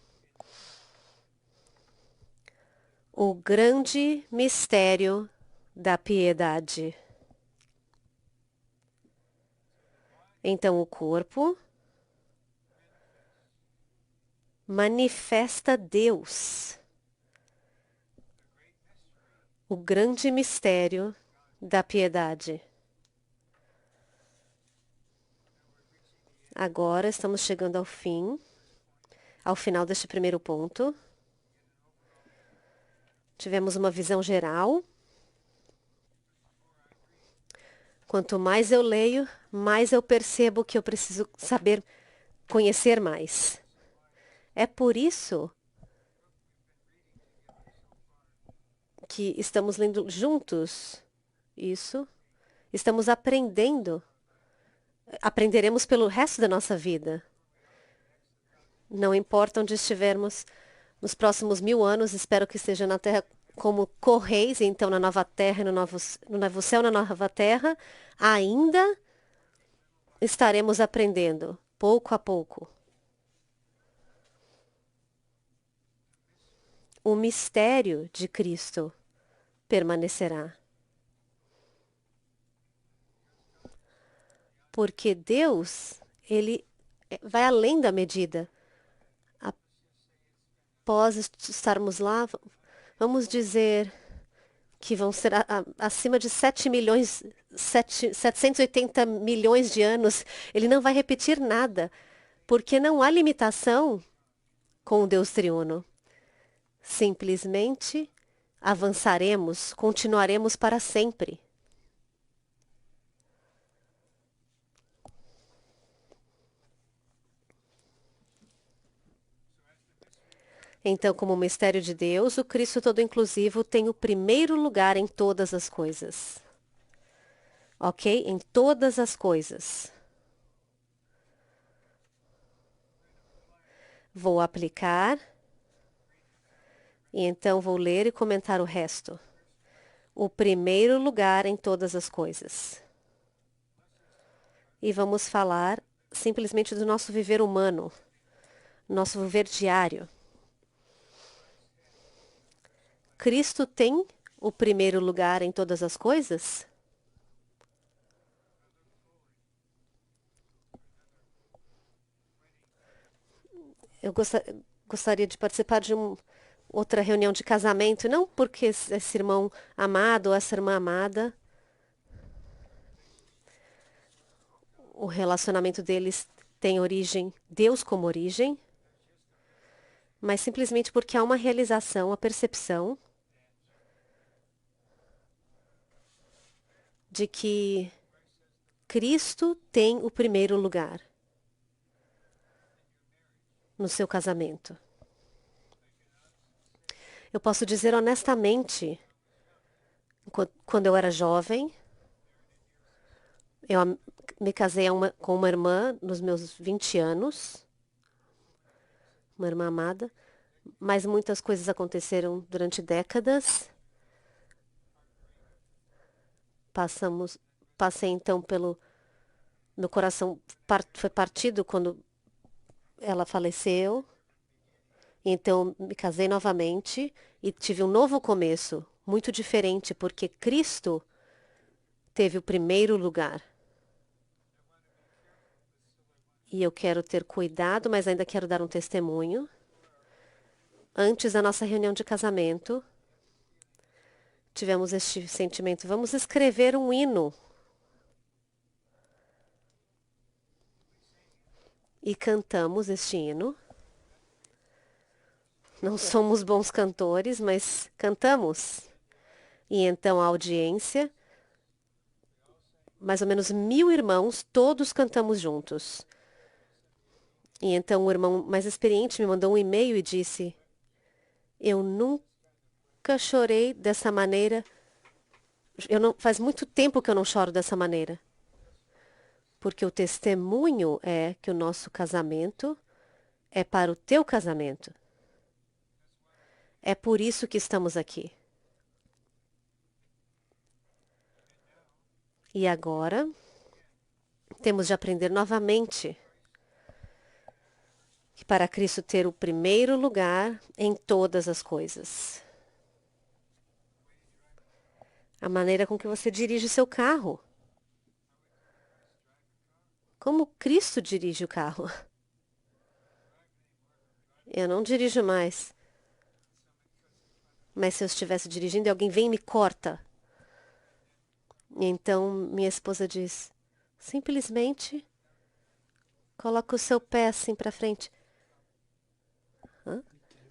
O grande mistério da piedade. Então, o corpo manifesta Deus, o grande mistério da piedade. Agora estamos chegando ao final deste primeiro ponto. Tivemos uma visão geral. Quanto mais eu leio, mais eu percebo que eu preciso saber conhecer mais. É por isso que estamos lendo juntos isso. Estamos aprendendo. Aprenderemos pelo resto da nossa vida. Não importa onde estivermos nos próximos 1000 anos, espero que esteja na Terra como correis, então na nova Terra, no novo céu, na nova Terra, ainda estaremos aprendendo, pouco a pouco. O mistério de Cristo permanecerá. Porque Deus, Ele vai além da medida. Após estarmos lá, vamos dizer que vão ser acima de 780 milhões de anos. Ele não vai repetir nada, porque não há limitação com o Deus triuno. Simplesmente avançaremos, continuaremos para sempre. Então, como mistério de Deus, o Cristo todo inclusivo tem o primeiro lugar em todas as coisas. Ok? Em todas as coisas. Vou aplicar. E então vou ler e comentar o resto. O primeiro lugar em todas as coisas. E vamos falar simplesmente do nosso viver humano, nosso viver diário. Cristo tem o primeiro lugar em todas as coisas? Eu gostaria de participar de outra reunião de casamento, não porque esse irmão amado ou essa irmã amada, o relacionamento deles tem origem, Deus como origem, mas simplesmente porque há uma realização, a percepção de que Cristo tem o primeiro lugar no seu casamento. Eu posso dizer honestamente, quando eu era jovem, eu me casei com uma irmã nos meus 20 anos, uma irmã amada, mas muitas coisas aconteceram durante décadas. Passei então pelo meu coração foi partido quando ela faleceu. Então me casei novamente e tive um novo começo, muito diferente, porque Cristo teve o primeiro lugar. E eu quero ter cuidado, mas ainda quero dar um testemunho. Antes da nossa reunião de casamento, tivemos este sentimento, vamos escrever um hino. E cantamos este hino. Não somos bons cantores, mas cantamos. E então a audiência, mais ou menos 1000 irmãos, todos cantamos juntos. E então o irmão mais experiente me mandou um e-mail e disse: eu nunca chorei dessa maneira. Faz muito tempo que eu não choro dessa maneira. Porque o testemunho é que o nosso casamento é para o teu casamento. É por isso que estamos aqui. E agora, temos de aprender novamente que para Cristo ter o primeiro lugar em todas as coisas. A maneira com que você dirige seu carro. Como Cristo dirige o carro. Eu não dirijo mais. Mas se eu estivesse dirigindo e alguém vem e me corta. E então minha esposa diz: simplesmente coloca o seu pé assim para frente. Hã?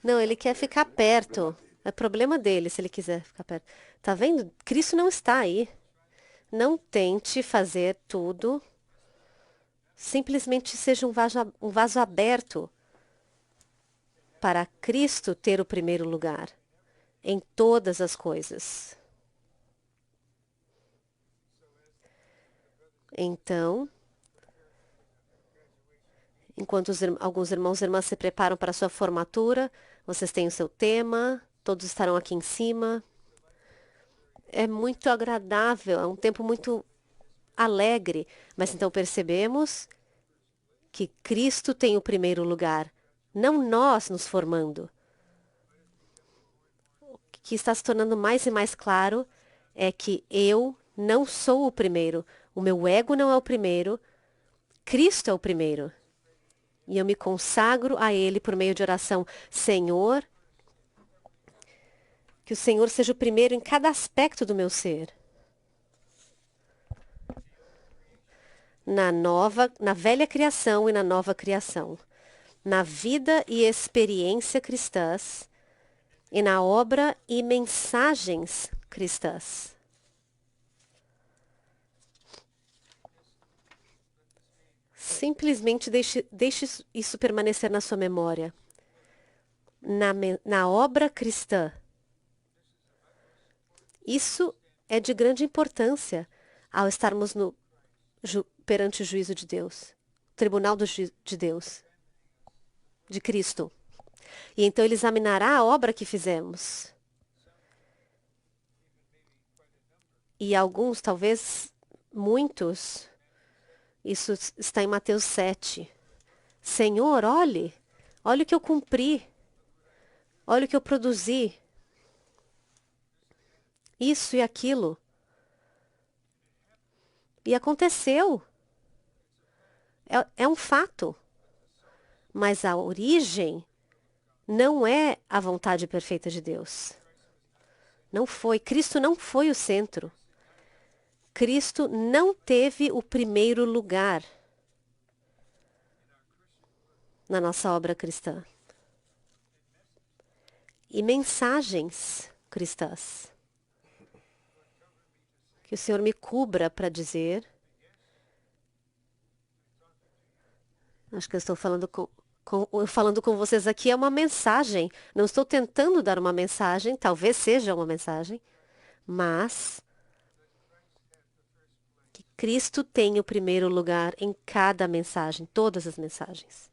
Não, ele quer ficar perto. É problema dele se ele quiser ficar perto. Tá vendo? Cristo não está aí. Não tente fazer tudo. Simplesmente seja um vaso aberto para Cristo ter o primeiro lugar em todas as coisas. Então, enquanto alguns irmãos e irmãs se preparam para a sua formatura, vocês têm o seu tema, todos estarão aqui em cima. É muito agradável, é um tempo muito alegre, mas então percebemos que Cristo tem o primeiro lugar, não nós nos formando. O que está se tornando mais e mais claro é que eu não sou o primeiro, o meu ego não é o primeiro, Cristo é o primeiro. E eu me consagro a Ele por meio de oração. Senhor, que o Senhor seja o primeiro em cada aspecto do meu ser. Na velha criação e na nova criação. Na vida e experiência cristãs. E na obra e mensagens cristãs. Simplesmente deixe isso permanecer na sua memória. Na obra cristã. Isso é de grande importância ao estarmos perante o juízo de Deus, tribunal de Deus, de Cristo. E então ele examinará a obra que fizemos. E alguns, talvez muitos, isso está em Mateus 7. Senhor, olhe o que eu cumpri, olhe o que eu produzi, isso e aquilo. E aconteceu. É um fato. Mas a origem não é a vontade perfeita de Deus. Não foi. Cristo não foi o centro. Cristo não teve o primeiro lugar na nossa obra cristã. E mensagens cristãs. Que o Senhor me cubra para dizer. Acho que eu estou falando falando com vocês aqui é uma mensagem. Não estou tentando dar uma mensagem, talvez seja uma mensagem, mas que Cristo tem o primeiro lugar em cada mensagem, todas as mensagens,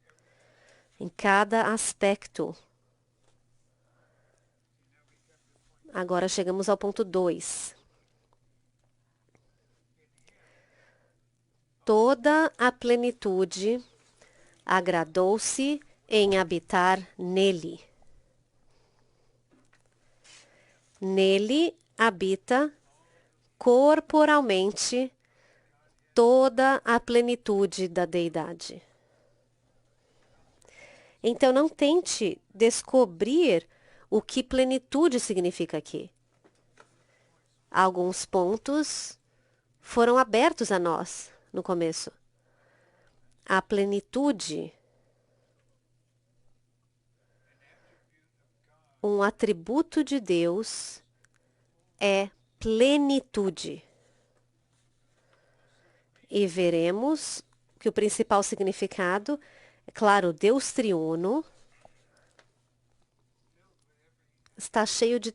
em cada aspecto. Agora chegamos ao ponto 2. Toda a plenitude agradou-se em habitar nele. Nele habita corporalmente toda a plenitude da deidade. Então não tente descobrir o que plenitude significa aqui. Alguns pontos foram abertos a nós no começo. A plenitude, um atributo de Deus, é plenitude. E veremos que o principal significado é, claro, Deus triuno está cheio de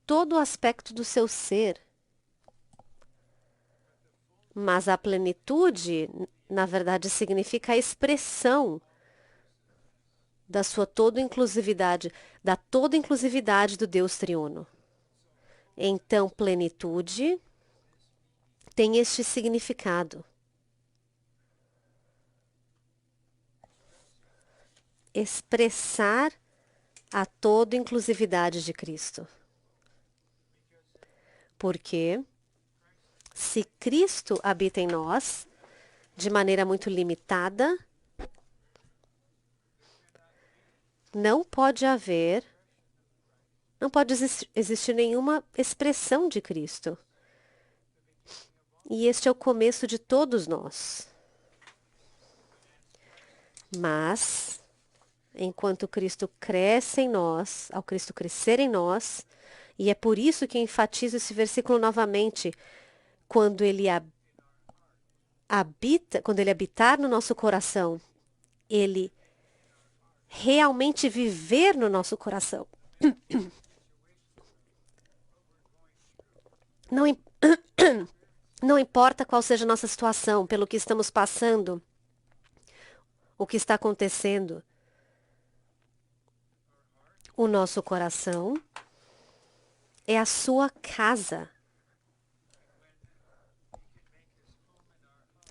todo o aspecto do seu ser. Mas a plenitude, na verdade, significa a expressão da sua toda inclusividade, da toda inclusividade do Deus triuno. Então, plenitude tem este significado. Expressar a toda inclusividade de Cristo. Porque se Cristo habita em nós de maneira muito limitada, não pode haver, não pode existir nenhuma expressão de Cristo. E este é o começo de todos nós. Mas, enquanto Cristo cresce em nós, ao Cristo crescer em nós, e é por isso que enfatizo esse versículo novamente, quando ele habita, quando ele habitar no nosso coração, ele realmente viver no nosso coração. Não, não importa qual seja a nossa situação, pelo que estamos passando, o que está acontecendo, o nosso coração é a sua casa,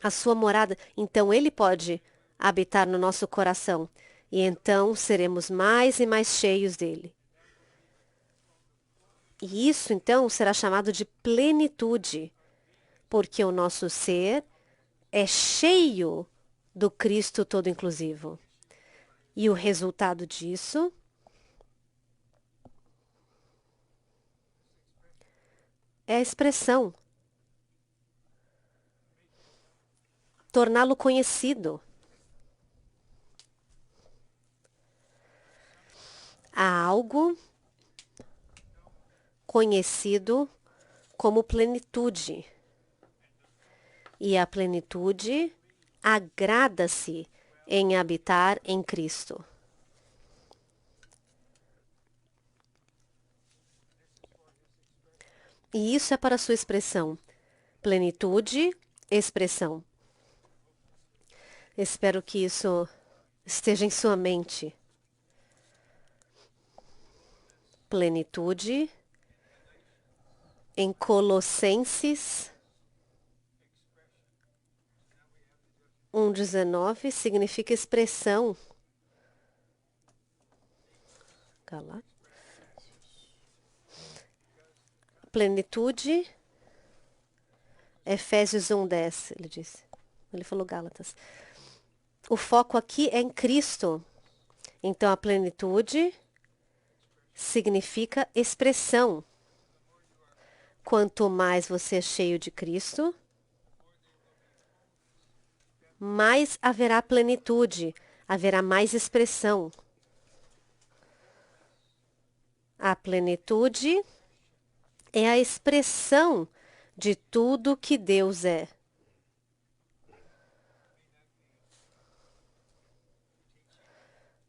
a sua morada. Então ele pode habitar no nosso coração e então seremos mais e mais cheios dele. E isso então será chamado de plenitude, porque o nosso ser é cheio do Cristo todo inclusivo. E o resultado disso é a expressão. Torná-lo conhecido. Há algo conhecido como plenitude. E a plenitude agrada-se em habitar em Cristo. E isso é para a sua expressão. Plenitude, expressão. Espero que isso esteja em sua mente. Plenitude, em Colossenses 1:19, significa expressão. Plenitude, Efésios 1:10, ele disse. Ele falou Gálatas. O foco aqui é em Cristo. Então, a plenitude significa expressão. Quanto mais você é cheio de Cristo, mais haverá plenitude, haverá mais expressão. A plenitude é a expressão de tudo que Deus é.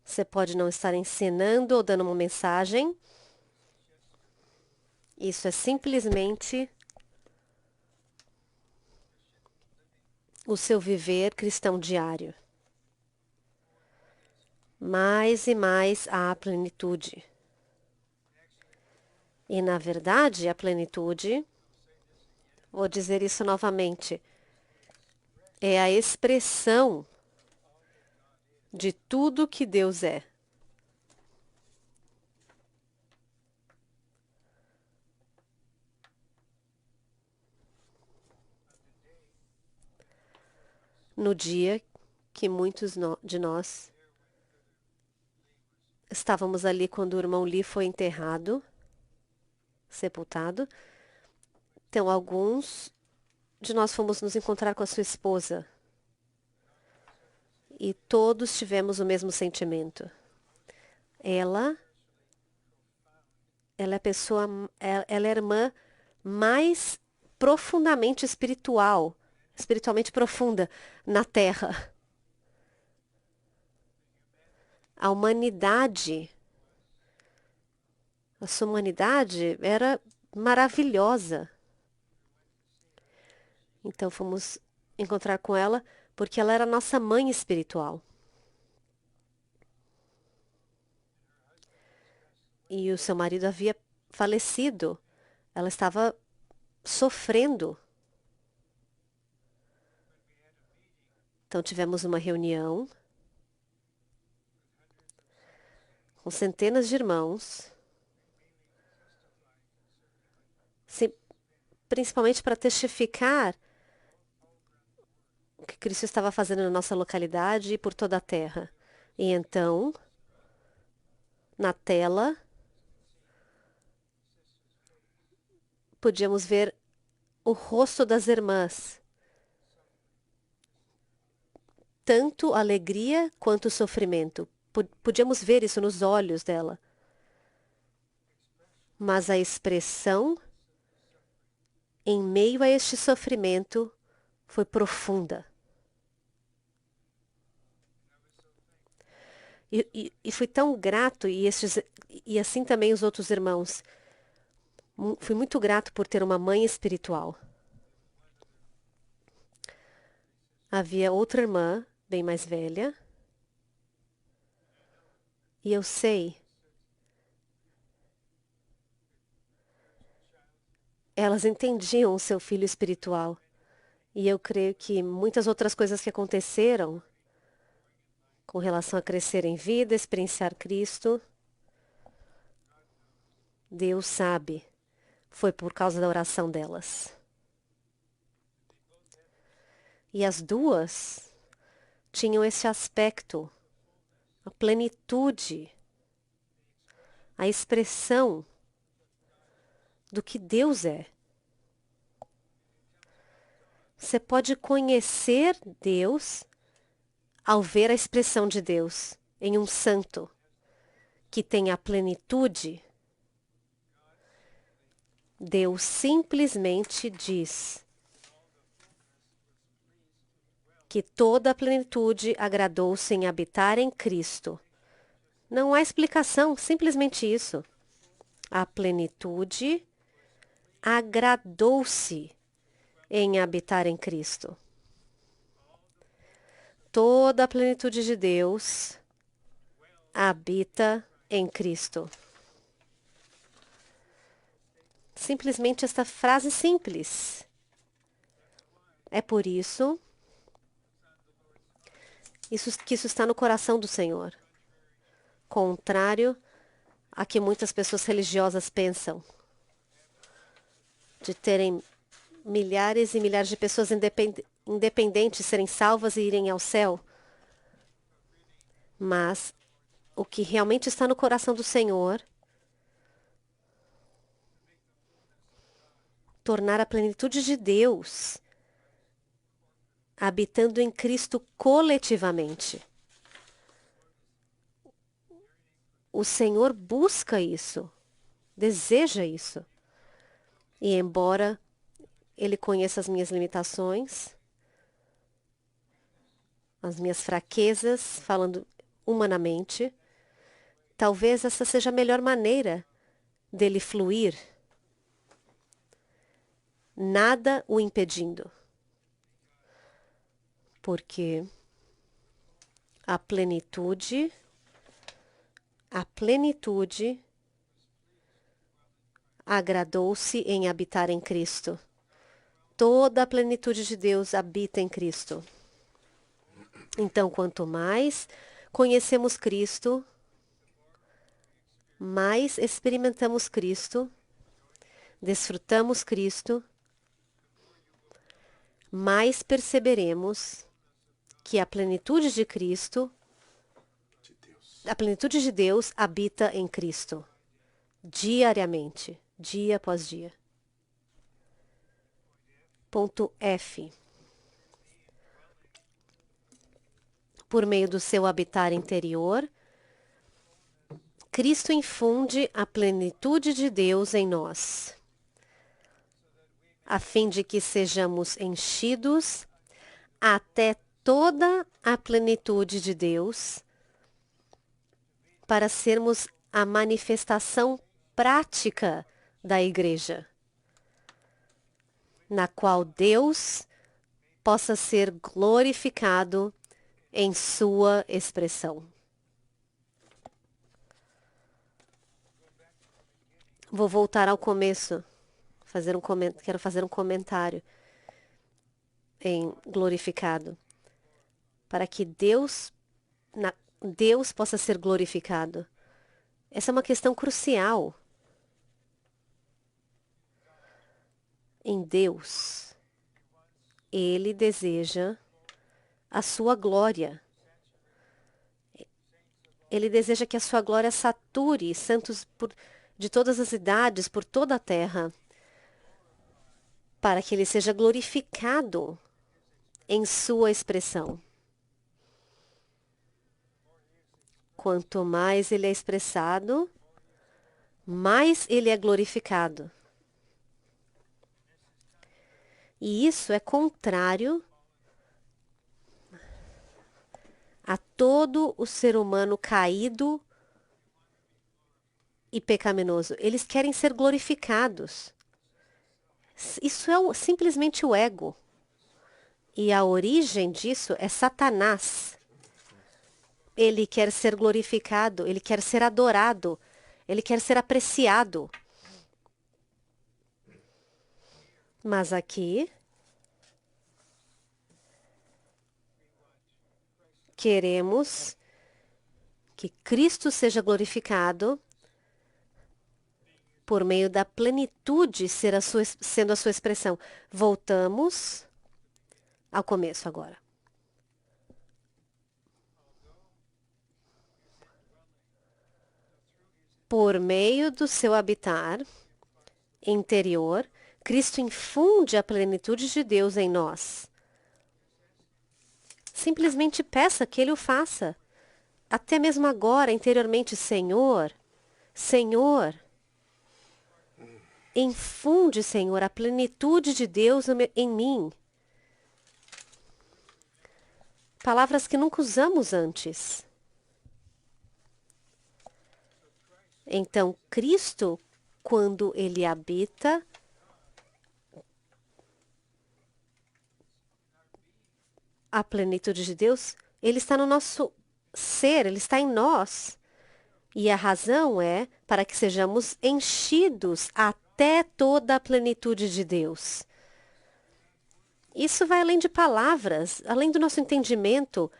Você pode não estar ensinando ou dando uma mensagem. Isso é simplesmente o seu viver cristão diário. Mais e mais há plenitude. E, na verdade, a plenitude, vou dizer isso novamente, é a expressão de tudo que Deus é. No dia que muitos de nós estávamos ali quando o irmão Lee foi enterrado, sepultado, então alguns de nós fomos nos encontrar com a sua esposa e todos tivemos o mesmo sentimento. Ela é a pessoa, ela é a irmã mais profundamente espiritual, espiritualmente profunda na Terra. A humanidade, a sua humanidade era maravilhosa. Então fomos encontrar com ela porque ela era nossa mãe espiritual. E o seu marido havia falecido. Ela estava sofrendo. Então tivemos uma reunião com centenas de irmãos, principalmente para testificar o que Cristo estava fazendo na nossa localidade e por toda a terra. E então, na tela, podíamos ver o rosto das irmãs, tanto alegria quanto sofrimento. Podíamos ver isso nos olhos dela. Mas a expressão em meio a este sofrimento foi profunda. E fui tão grato, e assim também os outros irmãos. Fui muito grato por ter uma mãe espiritual. Havia outra irmã, bem mais velha, e eu sei, elas entendiam o seu filho espiritual. E eu creio que muitas outras coisas que aconteceram com relação a crescer em vida, experienciar Cristo, Deus sabe, foi por causa da oração delas. E as duas tinham esse aspecto, a plenitude, a expressão do que Deus é. Você pode conhecer Deus ao ver a expressão de Deus em um santo que tem a plenitude. Deus simplesmente diz que toda a plenitude agradou-se em habitar em Cristo. Não há explicação, simplesmente isso. A plenitude agradou-se em habitar em Cristo. Toda a plenitude de Deus habita em Cristo. Simplesmente esta frase simples. É por isso que isso está no coração do Senhor. Contrário a que muitas pessoas religiosas pensam, de terem milhares e milhares de pessoas independentes serem salvas e irem ao céu. Mas o que realmente está no coração do Senhor, tornar a plenitude de Deus habitando em Cristo coletivamente. O Senhor busca isso, deseja isso. E embora Ele conheça as minhas limitações, as minhas fraquezas, falando humanamente, talvez essa seja a melhor maneira dele fluir. Nada o impedindo. Porque a plenitude agradou-se em habitar em Cristo. Toda a plenitude de Deus habita em Cristo. Então, quanto mais conhecemos Cristo, mais experimentamos Cristo, desfrutamos Cristo, mais perceberemos que a plenitude de Cristo, a plenitude de Deus habita em Cristo, diariamente, dia após dia. Ponto F. Por meio do seu habitar interior, Cristo infunde a plenitude de Deus em nós, a fim de que sejamos enchidos até toda a plenitude de Deus, para sermos a manifestação prática da igreja, na qual Deus possa ser glorificado em sua expressão. Vou voltar ao começo, quero fazer um comentário em glorificado, para que Deus possa ser glorificado. Essa é uma questão crucial. Em Deus, Ele deseja a sua glória. Ele deseja que a sua glória sature santos de todas as idades, por toda a terra, para que ele seja glorificado em sua expressão. Quanto mais ele é expressado, mais ele é glorificado. E isso é contrário a todo o ser humano caído e pecaminoso. Eles querem ser glorificados. Isso é simplesmente o ego. E a origem disso é Satanás. Ele quer ser glorificado, ele quer ser adorado, ele quer ser apreciado. Mas aqui queremos que Cristo seja glorificado por meio da plenitude sendo a sua expressão. Voltamos ao começo agora. Por meio do seu habitar interior, Cristo infunde a plenitude de Deus em nós. Simplesmente peça que Ele o faça. Até mesmo agora, interiormente, Senhor, Senhor, infunde, Senhor, a plenitude de Deus em mim. Palavras que nunca usamos antes. Então, Cristo, quando Ele habita, a plenitude de Deus, Ele está no nosso ser, Ele está em nós. E a razão é para que sejamos enchidos até toda a plenitude de Deus. Isso vai além de palavras, além do nosso entendimento,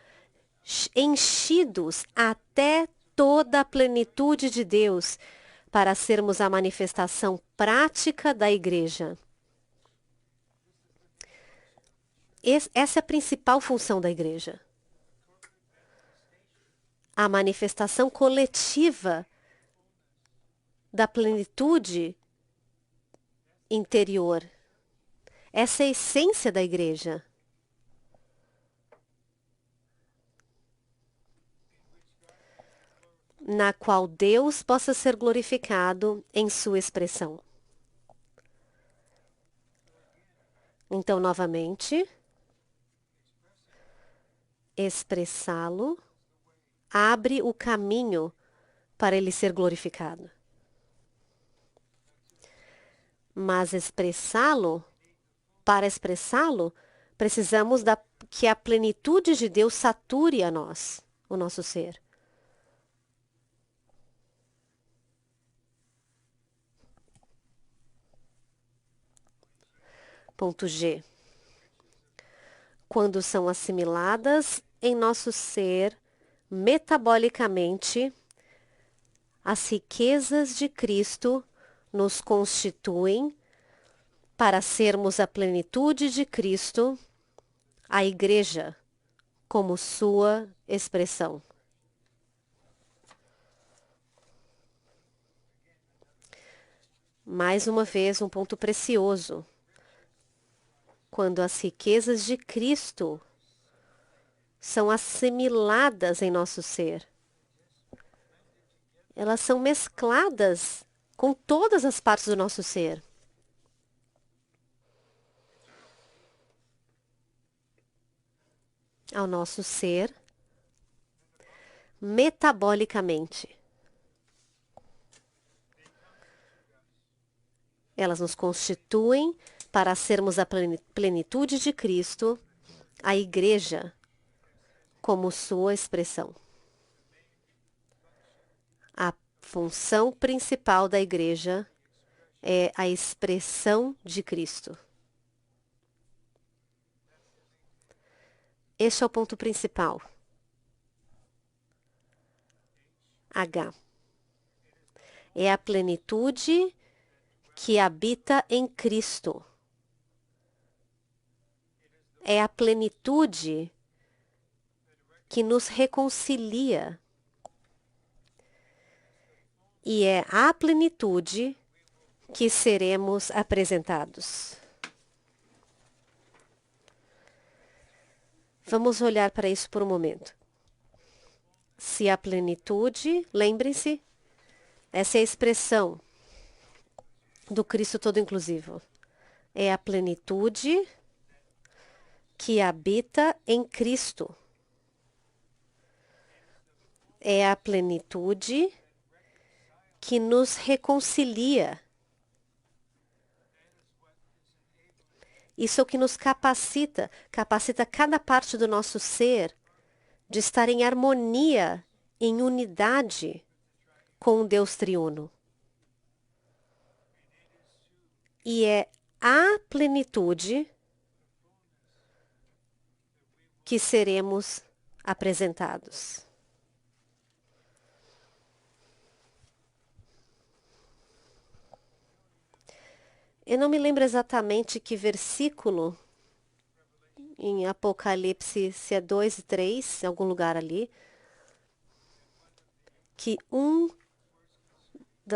enchidos até toda a plenitude de Deus, para sermos a manifestação prática da igreja. Essa é a principal função da igreja. A manifestação coletiva da plenitude interior. Essa é a essência da igreja. Na qual Deus possa ser glorificado em sua expressão. Então, novamente, expressá-lo abre o caminho para ele ser glorificado. Mas para expressá-lo, precisamos que a plenitude de Deus sature a nós, o nosso ser. Ponto G. Quando são assimiladas em nosso ser metabolicamente, as riquezas de Cristo nos constituem para sermos a plenitude de Cristo, a igreja, como sua expressão. Mais uma vez, um ponto precioso. Quando as riquezas de Cristo são assimiladas em nosso ser, elas são mescladas com todas as partes do nosso ser. Ao nosso ser, metabolicamente. Elas nos constituem para sermos a plenitude de Cristo, a igreja, como sua expressão. A função principal da igreja é a expressão de Cristo. Este é o ponto principal. H. É a plenitude que habita em Cristo. É a plenitude que nos reconcilia. E é à plenitude que seremos apresentados. Vamos olhar para isso por um momento. Se a plenitude, lembrem-se, essa é a expressão do Cristo todo inclusivo. É a plenitude que habita em Cristo. É a plenitude que nos reconcilia. Isso é o que nos capacita cada parte do nosso ser de estar em harmonia, em unidade com o Deus triuno. E é a plenitude que seremos apresentados. Eu não me lembro exatamente que versículo em Apocalipse, se é 2 e 3, em algum lugar ali, que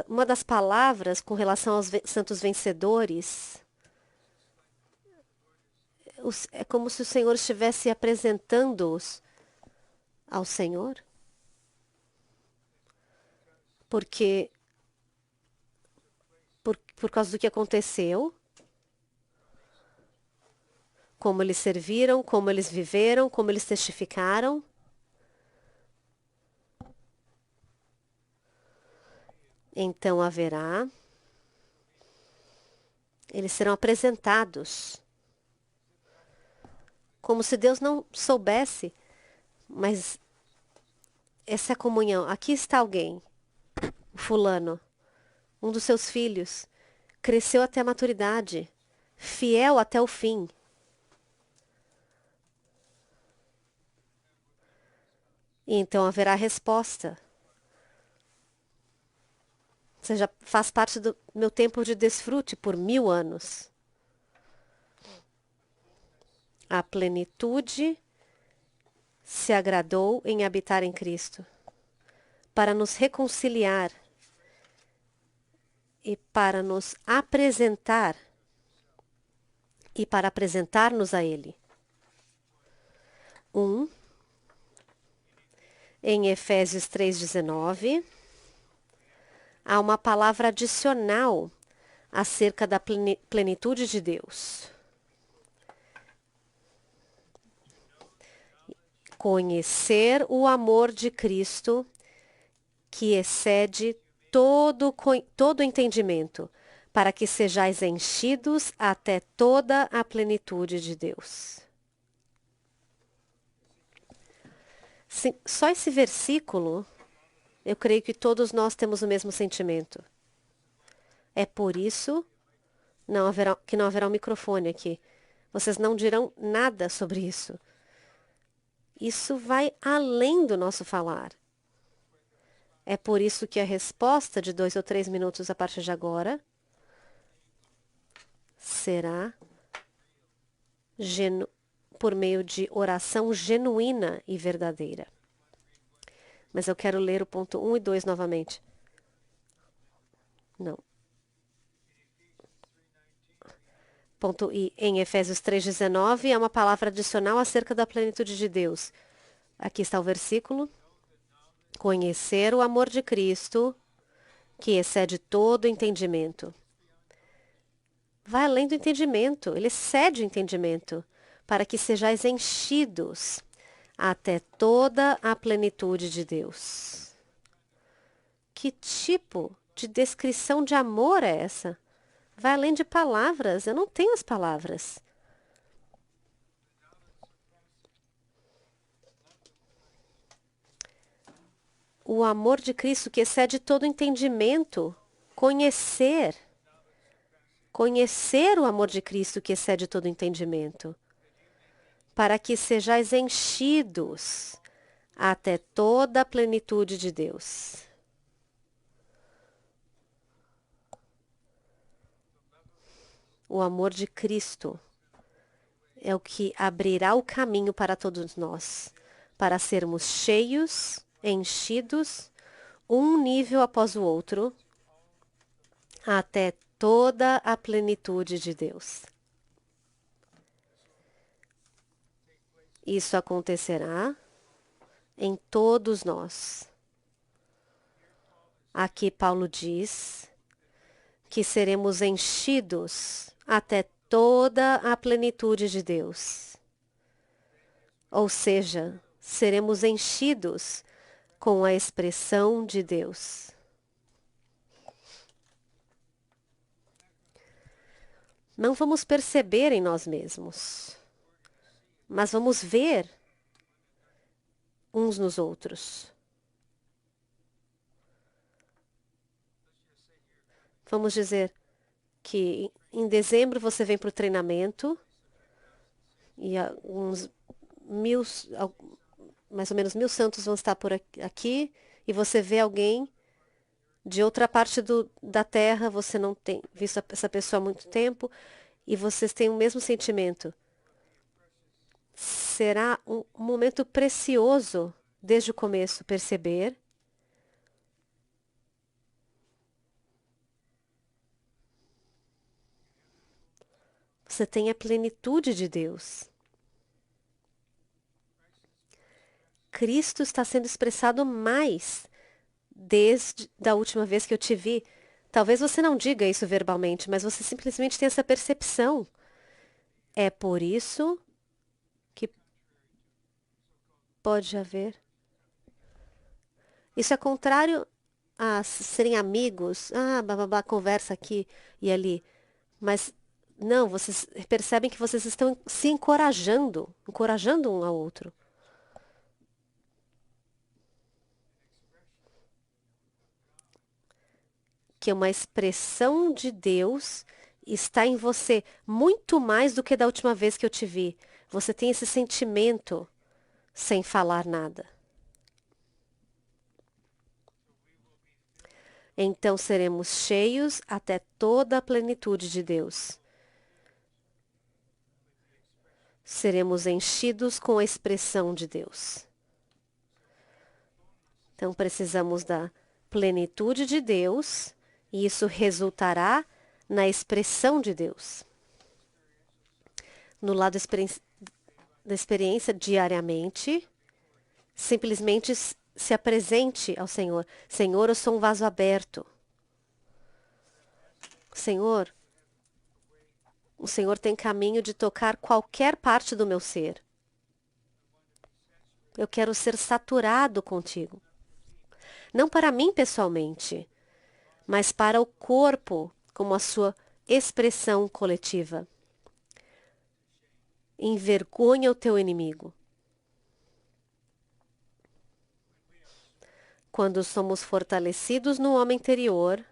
uma das palavras com relação aos santos vencedores é como se o Senhor estivesse apresentando-os ao Senhor. Porque, por causa do que aconteceu, como eles serviram, como eles viveram, como eles testificaram. Então haverá, eles serão apresentados, como se Deus não soubesse, mas essa é a comunhão. Aqui está alguém, o fulano, um dos seus filhos, cresceu até a maturidade, fiel até o fim. E então haverá resposta. Você já faz parte do meu tempo de desfrute por 1000 anos. A plenitude se agradou em habitar em Cristo, para nos reconciliar e para nos apresentar e para apresentar-nos a Ele. Em Efésios 3,19, há uma palavra adicional acerca da plenitude de Deus. Conhecer o amor de Cristo que excede todo entendimento, para que sejais enchidos até toda a plenitude de Deus. Sim, só esse versículo, eu creio que todos nós temos o mesmo sentimento. É por isso que não haverá um microfone aqui. Vocês não dirão nada sobre isso. Isso vai além do nosso falar. É por isso que a resposta de 2 ou 3 minutos a partir de agora será por meio de oração genuína e verdadeira. Mas eu quero ler o ponto 1 e 2 novamente. Não. Ponto I. Em Efésios 3,19, há uma palavra adicional acerca da plenitude de Deus. Aqui está o versículo. Conhecer o amor de Cristo, que excede todo entendimento. Vai além do entendimento, ele excede o entendimento, para que sejais enchidos até toda a plenitude de Deus. Que tipo de descrição de amor é essa? Vai além de palavras, eu não tenho as palavras. O amor de Cristo que excede todo entendimento, conhecer o amor de Cristo que excede todo entendimento, para que sejais enchidos até toda a plenitude de Deus. O amor de Cristo é o que abrirá o caminho para todos nós, para sermos cheios, enchidos, um nível após o outro, até toda a plenitude de Deus. Isso acontecerá em todos nós. Aqui Paulo diz que seremos enchidos até toda a plenitude de Deus. Ou seja, seremos enchidos com a expressão de Deus. Não vamos perceber em nós mesmos, mas vamos ver uns nos outros. Vamos dizer que em dezembro você vem para o treinamento e mais ou menos 1.000 santos vão estar por aqui e você vê alguém de outra parte da terra, você não tem visto essa pessoa há muito tempo e vocês têm o mesmo sentimento. Será um momento precioso desde o começo perceber você tem a plenitude de Deus. Cristo está sendo expressado mais desde a última vez que eu te vi. Talvez você não diga isso verbalmente, mas você simplesmente tem essa percepção. É por isso que pode haver. Isso é contrário a serem amigos. Ah, blá blá blá, conversa aqui e ali. Mas não, vocês percebem que vocês estão se encorajando um ao outro. Que uma expressão de Deus está em você muito mais do que da última vez que eu te vi. Você tem esse sentimento sem falar nada. Então seremos cheios até toda a plenitude de Deus. Seremos enchidos com a expressão de Deus. Então precisamos da plenitude de Deus e isso resultará na expressão de Deus. No lado da experiência diariamente, simplesmente se apresente ao Senhor. Senhor, eu sou um vaso aberto. Senhor, o Senhor tem caminho de tocar qualquer parte do meu ser. Eu quero ser saturado contigo. Não para mim pessoalmente, mas para o corpo como a sua expressão coletiva. Envergonha o teu inimigo. Quando somos fortalecidos no homem interior,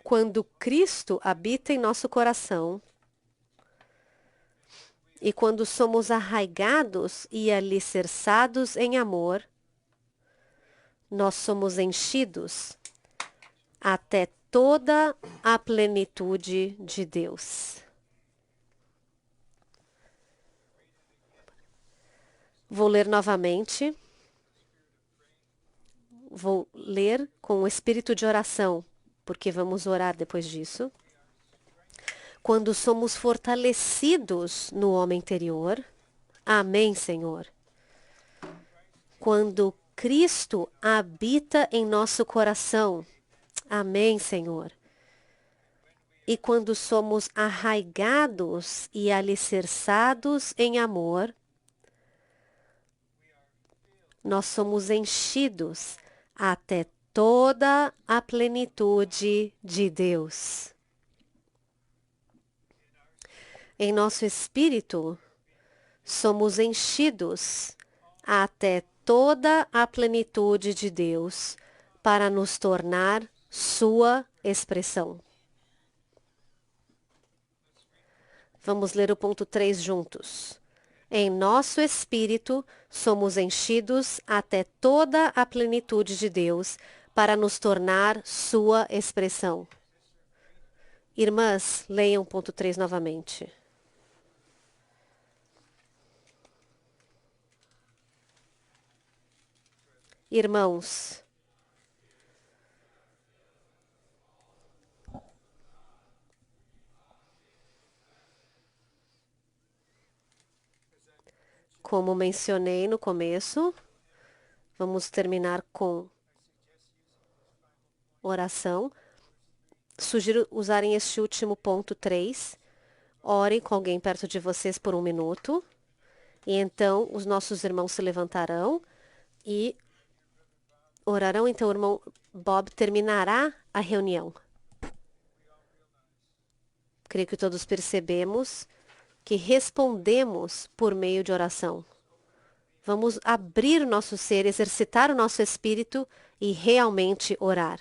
quando Cristo habita em nosso coração, e quando somos arraigados e alicerçados em amor, nós somos enchidos até toda a plenitude de Deus. Vou ler novamente. Vou ler com o espírito de oração, porque vamos orar depois disso. Quando somos fortalecidos no homem interior. Amém, Senhor. Quando Cristo habita em nosso coração. Amém, Senhor. E quando somos arraigados e alicerçados em amor, nós somos enchidos até toda a plenitude de Deus. Em nosso espírito, somos enchidos até toda a plenitude de Deus para nos tornar sua expressão. Vamos ler o ponto 3 juntos. Em nosso espírito, somos enchidos até toda a plenitude de Deus para nos tornar sua expressão. Irmãs, leiam o ponto 3 novamente. Irmãos, como mencionei no começo, vamos terminar com oração. Sugiro usarem este último ponto 3. Ore com alguém perto de vocês por 1 minuto. E então os nossos irmãos se levantarão e orarão. Então o irmão Bob terminará a reunião. Creio que todos percebemos que respondemos por meio de oração. Vamos abrir o nosso ser, exercitar o nosso espírito e realmente orar.